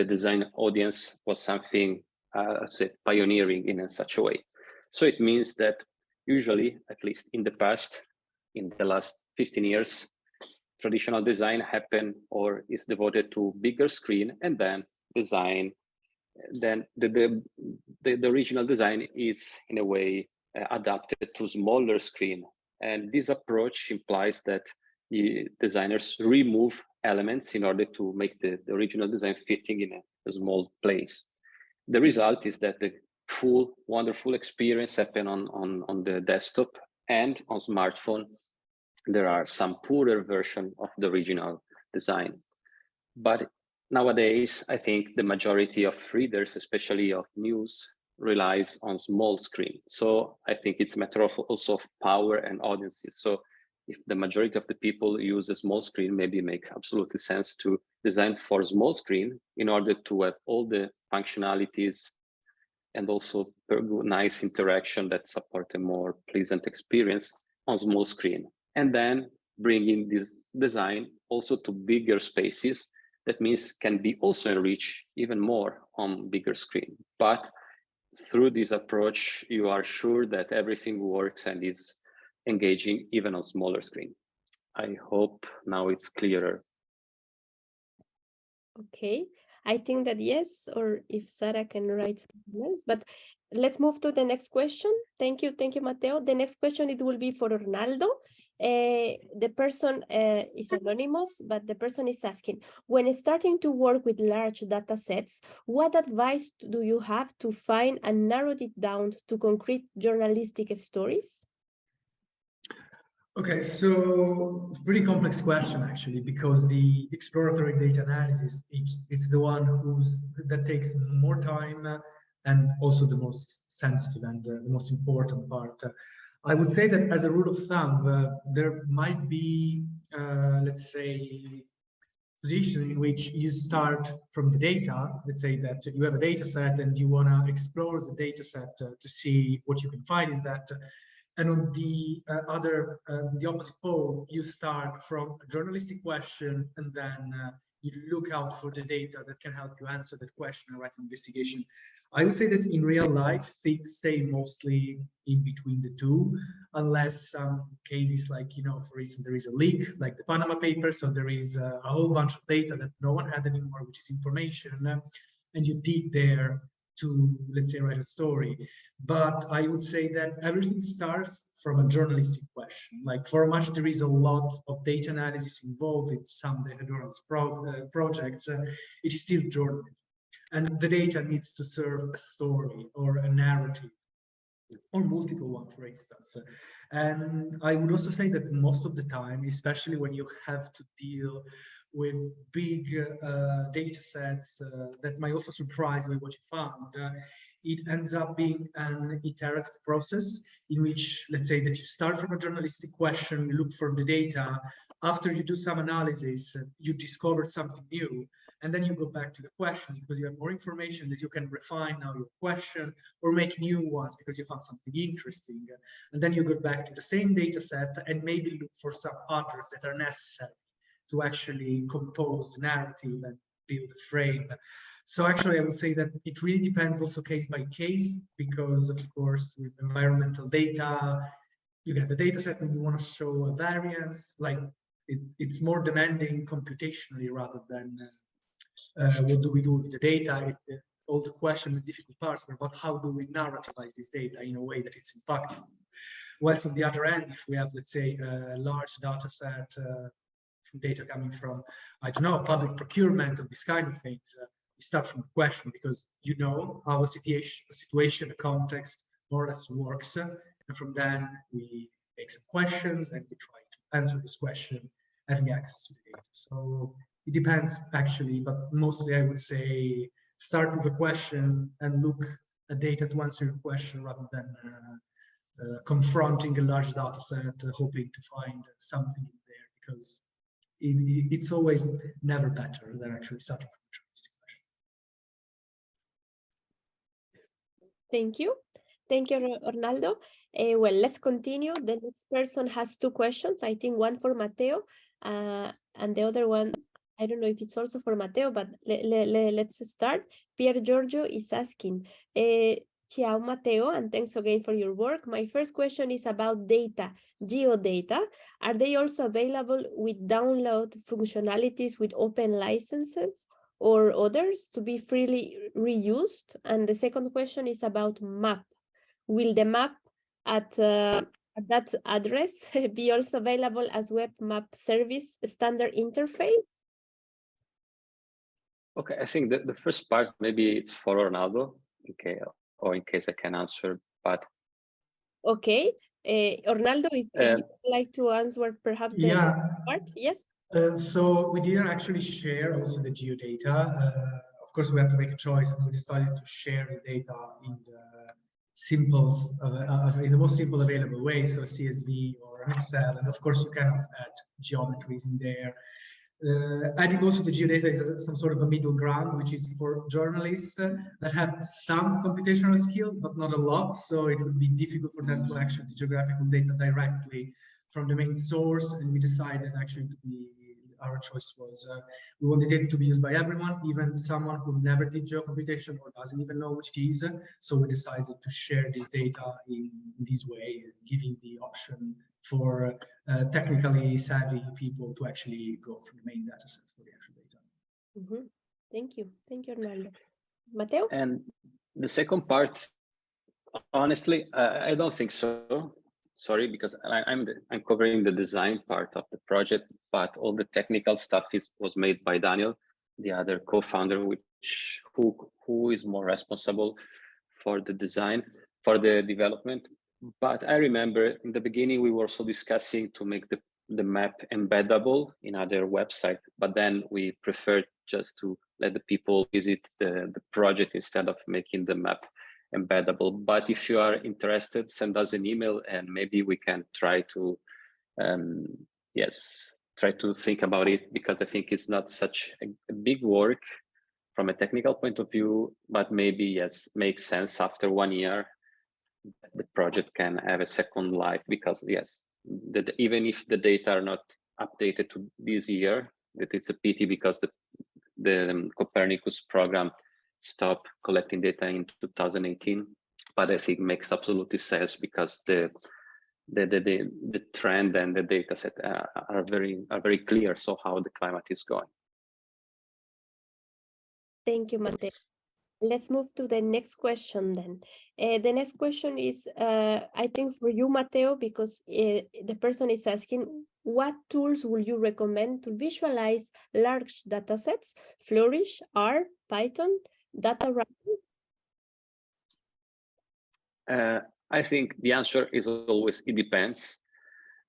design audience, was something pioneering in such a way. So it means that usually, at least in the past, in the last 15 years, traditional design happened or is devoted to bigger screen, and then design. Then the original design is in a way adapted to smaller screen. And this approach implies that the designers remove elements in order to make the original design fitting in a small place. The result is that the full wonderful experience happen on the desktop, and on smartphone there are some poorer version of the original design. But nowadays, I think the majority of readers, especially of news, relies on small screen. So I think it's a matter of also of power and audiences. So if the majority of the people use a small screen, maybe it makes absolutely sense to design for small screen in order to have all the functionalities and also nice interaction that support a more pleasant experience on small screen. And then bringing this design also to bigger spaces. That means can be also enriched even more on bigger screen. But through this approach, you are sure that everything works and is engaging even on smaller screen. I hope now it's clearer. Okay, I think that yes, or if Sarah can write something else, but let's move to the next question. Thank you, Matteo. The next question, it will be for Ornaldo. The person is anonymous, but the person is asking, when starting to work with large data sets, what advice do you have to find and narrow it down to concrete journalistic stories? Okay, so it's a pretty complex question actually, because the exploratory data analysis, it's the one that takes more time and also the most sensitive and the most important part. I would say that as a rule of thumb, there might be, let's say, position in which you start from the data. Let's say that you have a data set and you want to explore the data set to see what you can find in that. And on the the opposite pole, you start from a journalistic question, and then you look out for the data that can help you answer that question and write an investigation. I would say that in real life, things stay mostly in between the two, unless some cases like, you know, for instance, there is a leak, like the Panama Papers, so there is a whole bunch of data that no one had anymore, which is information, and you dig there to, let's say, write a story. But I would say that everything starts from a journalistic question. Like, for much there is a lot of data analysis involved in some data journals projects, it is still journalism. And the data needs to serve a story or a narrative, or multiple ones, for instance. And I would also say that most of the time, especially when you have to deal with big data sets that might also surprise with what you found, it ends up being an iterative process in which, let's say that you start from a journalistic question, you look for the data, after you do some analysis, you discovered something new, and then you go back to the questions because you have more information that you can refine now your question or make new ones because you found something interesting. And then you go back to the same data set and maybe look for some others that are necessary to actually compose the narrative and build a frame. So actually, I would say that it really depends also case by case, because of course, with environmental data, you get the data set and you want to show a variance, like it's more demanding computationally rather than what do we do with the data. All the question and difficult parts are about how do we narrativize this data in a way that it's impactful. Whilst on the other end, if we have, let's say, a large data set, from data coming from, I don't know, public procurement or this kind of things, we start from the question because you know how a situation, a context more or less works, and from then we make some questions and we try to answer this question, having access to the data. So it depends actually, but mostly I would say start with a question and look at data to answer your question rather than confronting a large data set, hoping to find something in there, because it's always never better than actually starting from a journalistic question. Thank you. Thank you, Ornaldo. Well, let's continue. The next person has two questions. I think one for Matteo, and the other one, I don't know if it's also for Matteo, but let's start. Pier Giorgio is asking, ciao Matteo, and thanks again for your work. My first question is about data, geodata. Are they also available with download functionalities with open licenses or others to be freely reused? And the second question is about map. Will the map at that address be also available as web map service standard interface? Okay, I think the first part, maybe it's for Ornaldo, okay, or in case I can answer, but okay, Ornaldo, if you would like to answer perhaps the part, yes. So we didn't actually share also the geodata. Of course, we have to make a choice, and we decided to share the data in the most simple available way, so CSV or an Excel, and of course you cannot add geometries in there. I think also the geodata is some sort of a middle ground, which is for journalists that have some computational skill, but not a lot. So it would be difficult for them to access the geographical data directly from the main source. And we decided actually our choice was we wanted it to be used by everyone, even someone who never did geocomputation or doesn't even know what it is. So we decided to share this data in this way, giving the option for technically savvy people to actually go through the main data set for the actual data. Mm-hmm. Thank you, Ornaldo. Matteo? And the second part, honestly, I don't think so. Sorry, because I'm covering the design part of the project, but all the technical stuff was made by Daniel, the other co-founder, who is more responsible for the design, for the development. But I remember in the beginning we were also discussing to make the map embeddable in other website, but then we preferred just to let the people visit the project instead of making the map embeddable. But if you are interested, send us an email and maybe we can try to try to think about it, because I think it's not such a big work from a technical point of view, but maybe yes, makes sense after 1 year the project can have a second life, because yes, even if the data are not updated to this year, that it's a pity because the Copernicus program stopped collecting data in 2018, but I think makes absolutely sense because the trend and the data set are very clear. So how the climate is going. Thank you, Matteo. Let's move to the next question then. The next question is, I think for you, Matteo, because the person is asking, what tools would you recommend to visualize large data sets? Flourish, R, Python, data wrapping? I think the answer is always, it depends.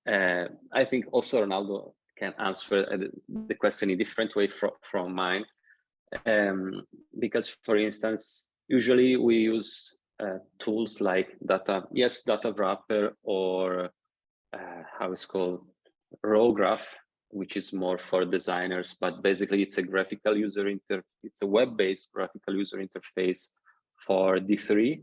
I think also Ornaldo can answer the question in a different way from mine. Because for instance, usually we use tools like data wrapper, or how it's called, row graph, which is more for designers, but basically it's a graphical user it's a web-based graphical user interface for D3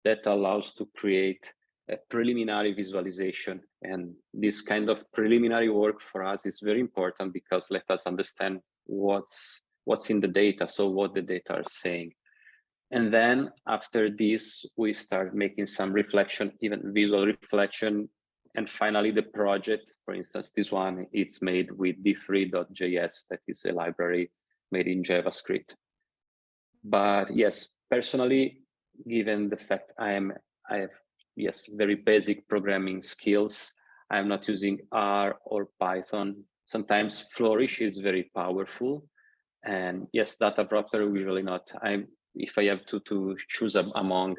that allows to create a preliminary visualization. And this kind of preliminary work for us is very important because let us understand what's in the data, so what the data are saying. And then after this, we start making some reflection, even visual reflection. And finally, the project, for instance, this one, it's made with d3.js, that is a library made in JavaScript. But yes, personally, given the fact I have very basic programming skills, I'm not using R or Python. Sometimes Flourish is very powerful. And yes, data wrapper, usually not. If I have to choose among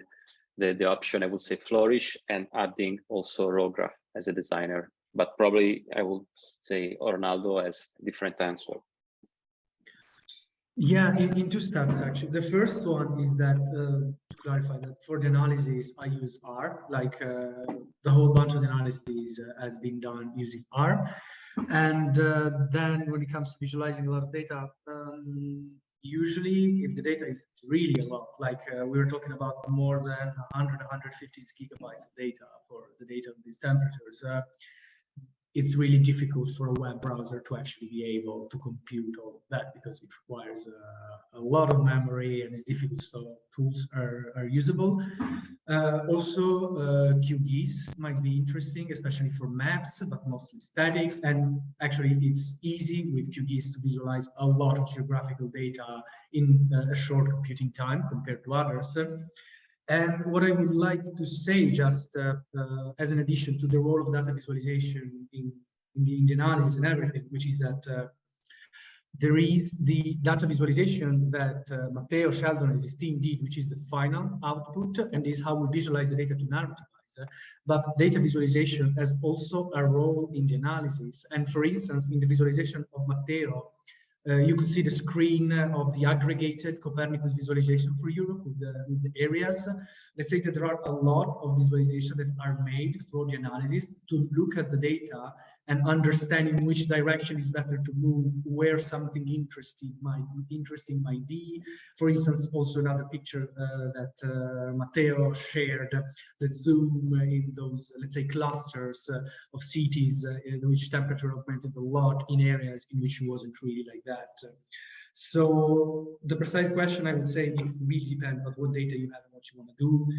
the option, I would say Flourish, and adding also row graph as a designer. But probably I will say Ornaldo has different answer. Yeah, in two steps actually. The first one is that to clarify that for the analysis I use R, like the whole bunch of the analysis has been done using R. And then when it comes to visualizing a lot of data, usually if the data is really a lot, like we were talking about more than 150 gigabytes of data for the data of these temperatures, it's really difficult for a web browser to actually be able to compute all of that because it requires a lot of memory and it's difficult, so tools are usable. Also, QGIS might be interesting, especially for maps, but mostly statics. And actually, it's easy with QGIS to visualize a lot of geographical data in a short computing time compared to others. And what I would like to say, just as an addition to the role of data visualization in the analysis and everything, which is that there is the data visualization that Matteo, Sheldon, and his team did, which is the final output, and is how we visualize the data to narrativize. But data visualization has also a role in the analysis. And for instance, in the visualization of Matteo, you could see the screen of the aggregated Copernicus visualization for Europe with the areas. Let's say that there are a lot of visualizations that are made for the analysis to look at the data and understand in which direction is better to move, where something interesting might be. For instance, also another picture that Matteo shared, that zoom in those, let's say, clusters of cities in which temperature augmented a lot in areas in which it wasn't really like that. So the precise question, I would say, it really depends on what data you have and what you want to do.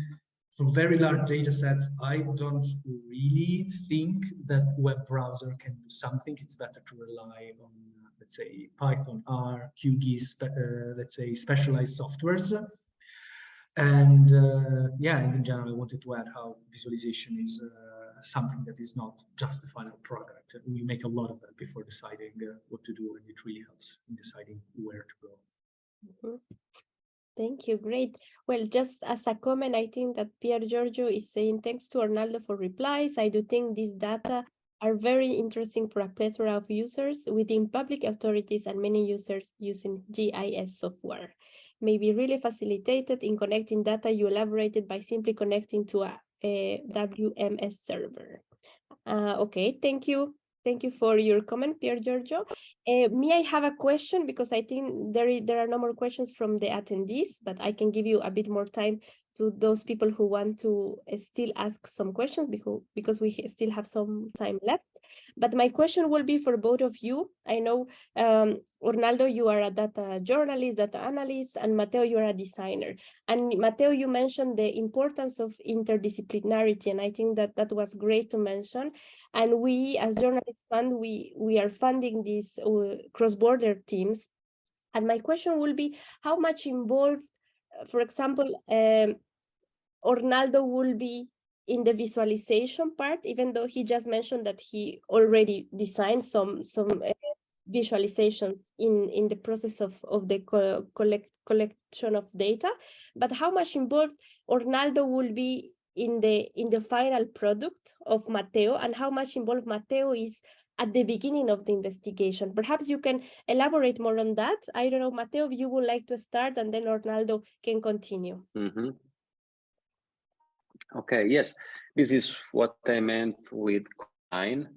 For very large data sets, I don't really think that web browser can do something. It's better to rely on let's say, Python, R, QGIS, let's say, specialized softwares. And yeah, and in general, I wanted to add how visualization is something that is not just a final product. We make a lot of that before deciding what to do, and it really helps in deciding where to go. Mm-hmm. Thank you, great. Well, just as a comment, I think that Gjergji is saying, thanks to Ornaldo for replies. I do think these data are very interesting for a plethora of users within public authorities and many users using GIS software. May be really facilitated in connecting data you elaborated by simply connecting to a WMS server. Okay, thank you. Thank you for your comment, Gjergji. Me, I have a question because I think there are no more questions from the attendees, but I can give you a bit more time to those people who want to still ask some questions because we still have some time left. But my question will be for both of you. I know, Ornaldo, you are a data journalist, data analyst, and Matteo, you are a designer. And Matteo, you mentioned the importance of interdisciplinarity, and I think that that was great to mention. And we, as Journalist Fund, we are funding these cross-border teams. And my question will be, how much involved, for example, Ornaldo will be in the visualization part, even though he just mentioned that he already designed some visualizations in the process of the collection of data. But how much involved Ornaldo will be in the final product of Matteo, and how much involved Matteo is at the beginning of the investigation? Perhaps you can elaborate more on that. I don't know, Matteo, if you would like to start, and then Ornaldo can continue. Mm-hmm. Okay, yes, this is what I meant with combine.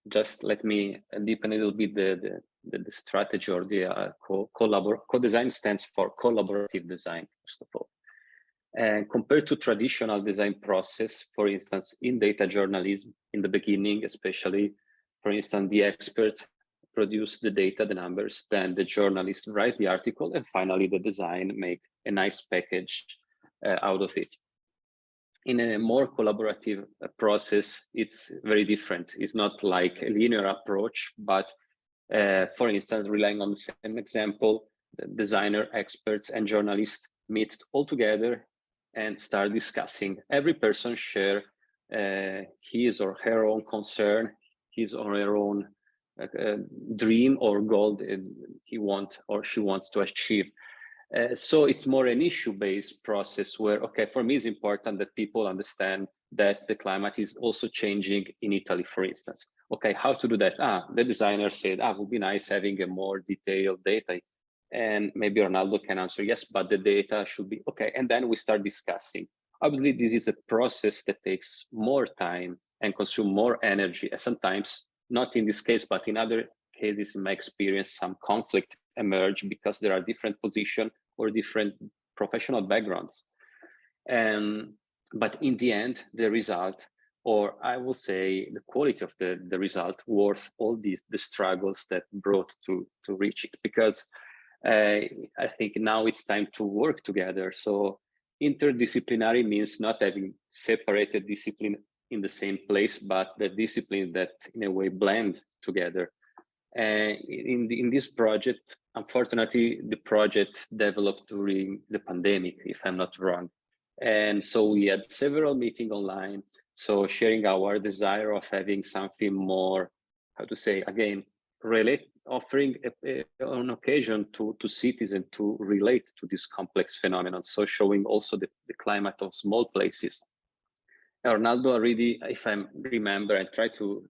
Just let me deepen a little bit the strategy, or the co-design stands for collaborative design, first of all. And compared to traditional design process, for instance, in data journalism, in the beginning, especially, for instance, the experts produce the data, the numbers, then the journalist write the article, and finally the design make a nice package out of it. In a more collaborative process, it's very different. It's not like a linear approach, but for instance, relying on the same example, the designer, experts, and journalists meet all together and start discussing. Every person share his or her own concern, his or her own dream or goal he wants or she wants to achieve. So it's more an issue-based process where, okay, for me it's important that people understand that the climate is also changing in Italy, for instance. Okay, how to do that? The designer said, it would be nice having a more detailed data. And maybe Ornaldo can answer, yes, but the data should be, okay. And then we start discussing. Obviously, this is a process that takes more time and consume more energy. And sometimes, not in this case, but in other cases, in my experience, some conflict emerge because there are different positions or different professional backgrounds. But in the end, the result, or I will say the quality of the result, worth all the struggles that brought to reach it. Because I think now it's time to work together. So interdisciplinary means not having separated discipline in the same place, but the discipline that in a way blend together. In this project, unfortunately, the project developed during the pandemic, if I'm not wrong. And so we had several meetings online. So sharing our desire of having something more, how to say, again, offering an occasion to citizens to relate to this complex phenomenon. So showing also the climate of small places. Ornaldo already, if I remember, I try to,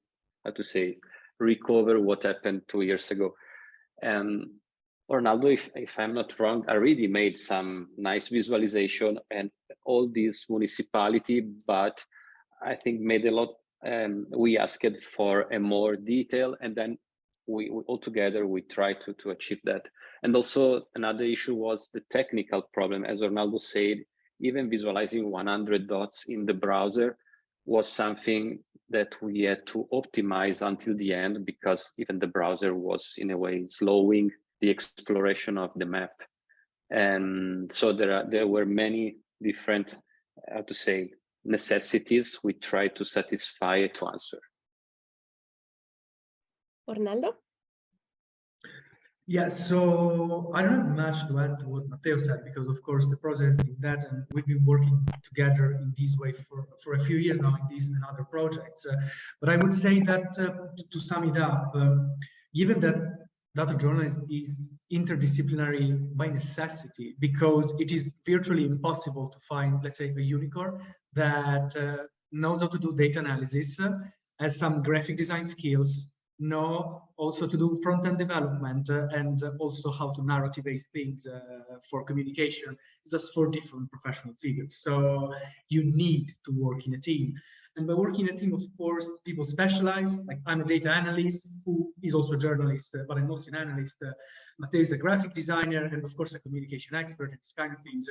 how to say, recover what happened 2 years ago. And Ornaldo, if I'm not wrong, already made some nice visualization and all these municipality, but I think made a lot. We asked for a more detail, and then we all together we try to achieve that. And also another issue was the technical problem. As Ornaldo said, even visualizing 100 dots in the browser was something that we had to optimize until the end, because even the browser was in a way slowing the exploration of the map. And so there were many different, how to say, necessities we try to satisfy to answer. Ornaldo? Yeah, so I don't have much to add to what Matteo said, because of course the process has been that, and we've been working together in this way for a few years now in these and other projects. But I would say that to sum it up, given that data journalism is interdisciplinary by necessity, because it is virtually impossible to find, let's say, a unicorn that knows how to do data analysis, has some graphic design skills, know also to do front-end development, and also how to narrative-based things for communication. It's just 4 different professional figures. So you need to work in a team. And by working in a team, of course, people specialize. Like, I'm a data analyst who is also a journalist, but I'm mostly an analyst. Matteo is a graphic designer and, of course, a communication expert and this kind of things.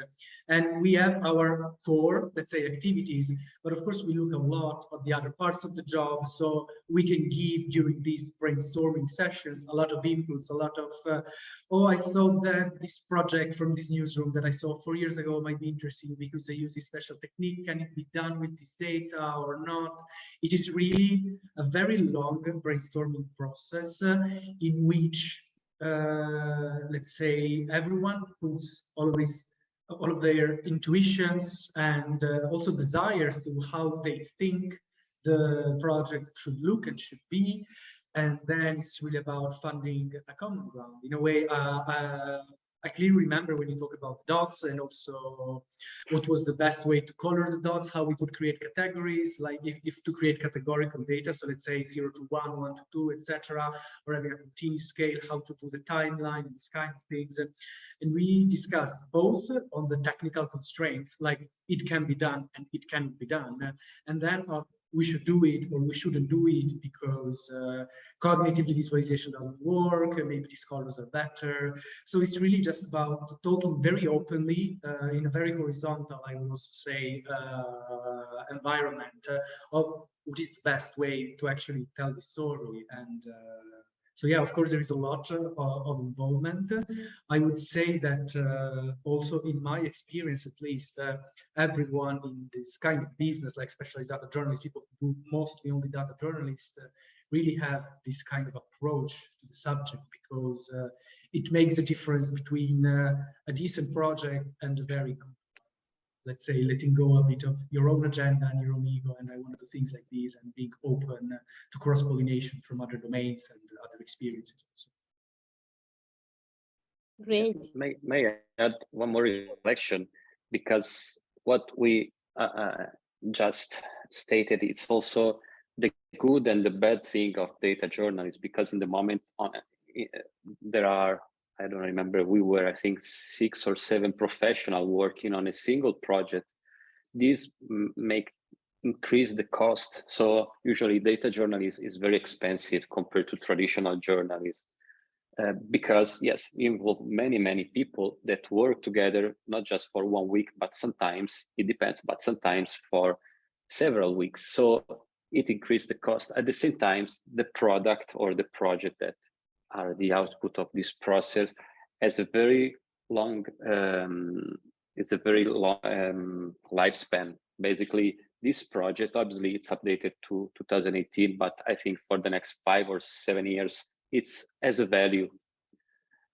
And we have our core, let's say, activities, but of course, we look a lot at the other parts of the job. So we can give during these brainstorming sessions a lot of inputs, a lot of, oh, I thought that this project from this newsroom that I saw 4 years ago might be interesting because they use this special technique. Can it be done with this data or not? It is really a very long brainstorming process in which, let's say, everyone puts all of their intuitions and also desires to how they think the project should look and should be. And then it's really about finding a common ground. In a way, I clearly remember when you talk about dots, and also what was the best way to color the dots, how we could create categories, like if to create categorical data. So let's say 0 to 1, 1 to 2, etc., or having a continuous scale, how to do the timeline and these kind of things. And we discussed both on the technical constraints, like it can be done and it can't be done, and then we should do it or we shouldn't do it because cognitively visualization doesn't work, maybe these colors are better. So it's really just about talking very openly in a very horizontal, I would also say, environment of what is the best way to actually tell the story. And so yeah, of course, there is a lot of involvement. I would say that also in my experience, at least, everyone in this kind of business, like specialized data journalists, people who do mostly only data journalists, really have this kind of approach to the subject, because it makes the difference between a decent project and a very good, let's say, letting go a bit of your own agenda and your own ego, and I want to do things like these, and being open to cross-pollination from other domains and other experiences also. Great. May I add one more reflection, because what we just stated, it's also the good and the bad thing of data journalists, because in the moment there are, I don't remember, we were, I think, 6 or 7 professionals working on a single project. These increase the cost. So usually data journalism is very expensive compared to traditional journalism. Because yes, you involve many people that work together, not just for 1 week, but sometimes it depends, but sometimes for several weeks. So it increased the cost. At the same time, the product or the project that are the output of this process has a very long, it's a very long lifespan. Basically, this project, obviously, it's updated to 2018, but I think for the next 5 or 7 years, it's as a value.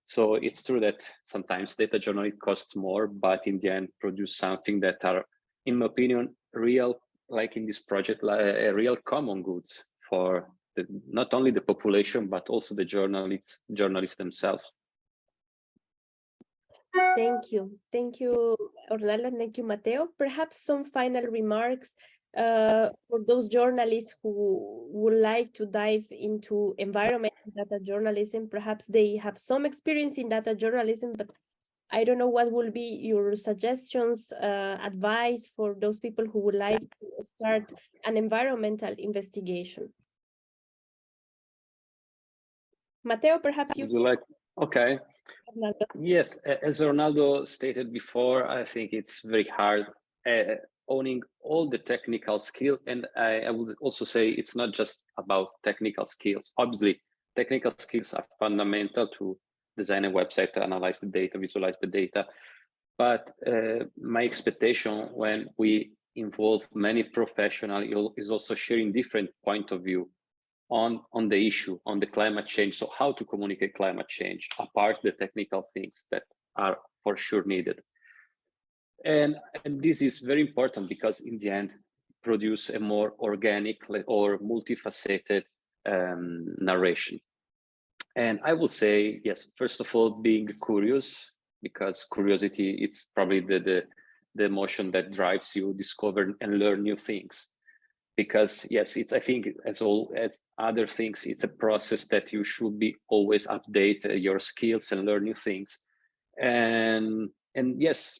So it's true that sometimes data journalism costs more, but in the end produce something that are, in my opinion, real, like in this project, like a real common goods for not only the population, but also the journalists themselves. Thank you, Ornaldo. Thank you, Matteo. Perhaps some final remarks for those journalists who would like to dive into environmental data journalism. Perhaps they have some experience in data journalism, but I don't know what will be your suggestions, advice for those people who would like to start an environmental investigation. Matteo, perhaps you would like, okay. Ornaldo. Yes, as Ornaldo stated before, I think it's very hard owning all the technical skill. And I would also say it's not just about technical skills. Obviously, technical skills are fundamental to design a website, to analyze the data, visualize the data. But my expectation when we involve many professionals is also sharing different point of view. on the issue, on the climate change. So how to communicate climate change, apart the technical things that are for sure needed. And this is very important because in the end, produce a more organic or multifaceted narration. And I will say, yes, first of all, being curious, because curiosity, it's probably the emotion that drives you discover and learn new things. Because yes, it's, I think as all as other things, it's a process that you should be always update your skills and learn new things. And yes,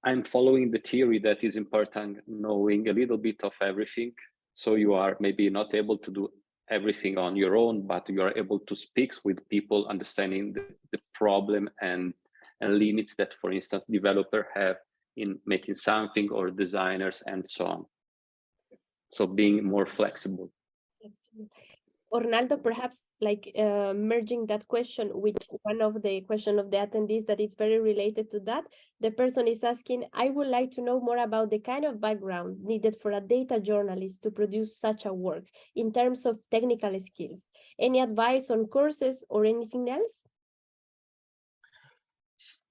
I'm following the theory that is important knowing a little bit of everything. So you are maybe not able to do everything on your own, but you are able to speak with people, understanding the problem and limits that, for instance, developers have in making something, or designers and so on. So being more flexible. Ornaldo, perhaps like merging that question with one of the question of the attendees that is very related to that. The person is asking, I would like to know more about the kind of background needed for a data journalist to produce such a work in terms of technical skills. Any advice on courses or anything else?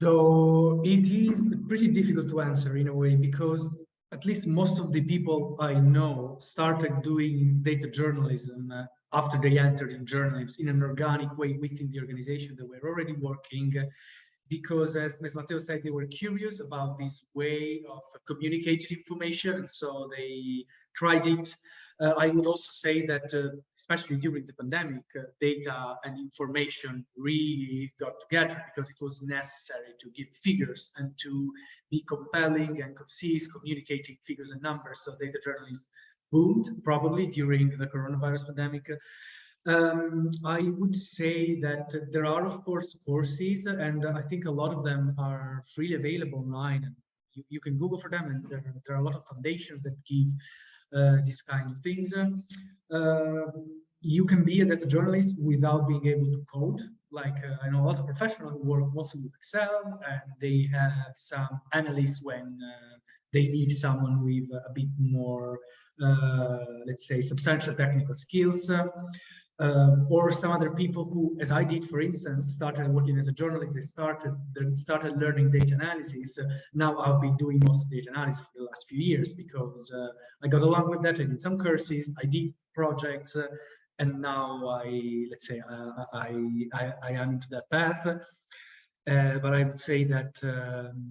So it is pretty difficult to answer in a way, because at least most of the people I know started doing data journalism after they entered in journalism in an organic way within the organization. They were already working because, as Matteo said, they were curious about this way of communicating information, and so they tried it. I would also say that, especially during the pandemic, data and information really got together because it was necessary to give figures and to be compelling and concise, communicating figures and numbers. So data journalism boomed probably during the coronavirus pandemic. I would say that there are, of course, courses, and I think a lot of them are freely available online. And you can Google for them, and there are a lot of foundations that give these kind of things. You can be a data journalist without being able to code. Like I know a lot of professionals who work mostly with Excel, and they have some analysts when they need someone with a bit more, let's say, substantial technical skills. Or some other people who, as I did, for instance, started working as a journalist. They started learning data analysis. Now I've been doing most of data analysis for the last few years because I got along with that. I did some courses, I did projects, and now let's say I am into that path. But I would say that,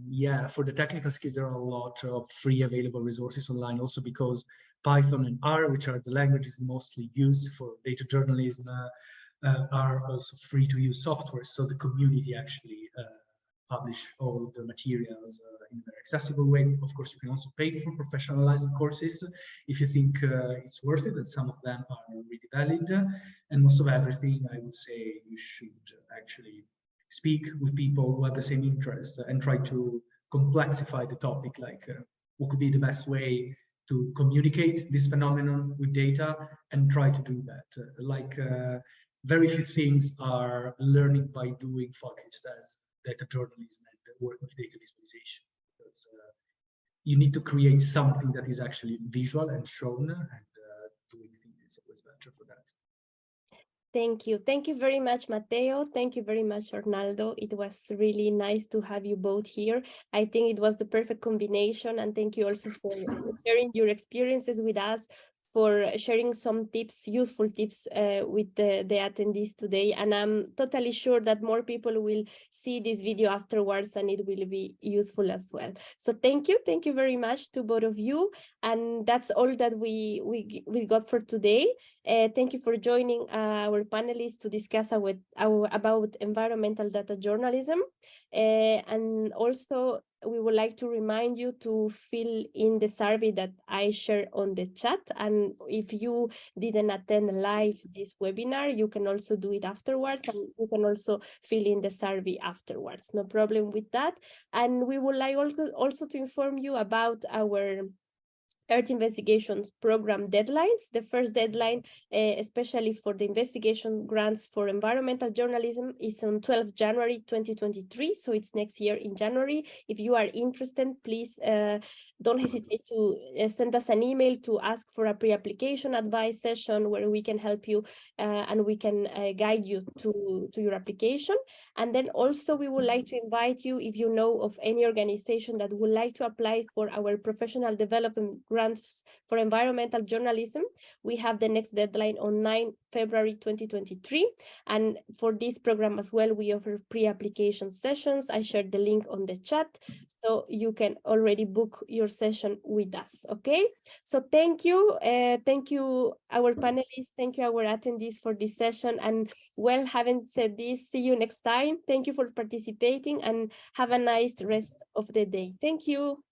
yeah, for the technical skills, there are a lot of free available resources online, also because Python and R, which are the languages mostly used for data journalism, are also free to use software. So the community actually publish all the materials in a very accessible way. Of course, you can also pay for professionalized courses if you think it's worth it, and some of them are really valid. And most of everything, I would say, you should actually speak with people who have the same interest and try to complexify the topic, like what could be the best way to communicate this phenomenon with data, and try to do that. Very few things are learning by doing focused as data journalism and work with data visualization. Because you need to create something that is actually visual and shown, and doing things is always better for that. Thank you. Thank you very much, Matteo. Thank you very much, Ornaldo. It was really nice to have you both here. I think it was the perfect combination, and thank you also for sharing your experiences with us, for sharing some tips, useful tips with the attendees today. And I'm totally sure that more people will see this video afterwards and it will be useful as well. So thank you very much to both of you. And that's all that we got for today. Thank you for joining our panelists to discuss about environmental data journalism. And also, we would like to remind you to fill in the survey that I share on the chat. And if you didn't attend live this webinar, you can also do it afterwards, and you can also fill in the survey afterwards. No problem with that. And we would like also to inform you about our Earth Investigations Program deadlines. The first deadline, especially for the investigation grants for environmental journalism, is on 12 January 2023, so it's next year in January. If you are interested, please don't hesitate to send us an email to ask for a pre-application advice session where we can help you and we can guide you to your application. And then also we would like to invite you, if you know of any organization that would like to apply for our professional development grants for environmental journalism, we have the next deadline on 9 February 2023. And for this program as well, we offer pre-application sessions. I shared the link on the chat, so you can already book your session with us, okay? So thank you our panelists, thank you our attendees for this session, and well, having said this, see you next time. Thank you for participating and have a nice rest of the day. Thank you.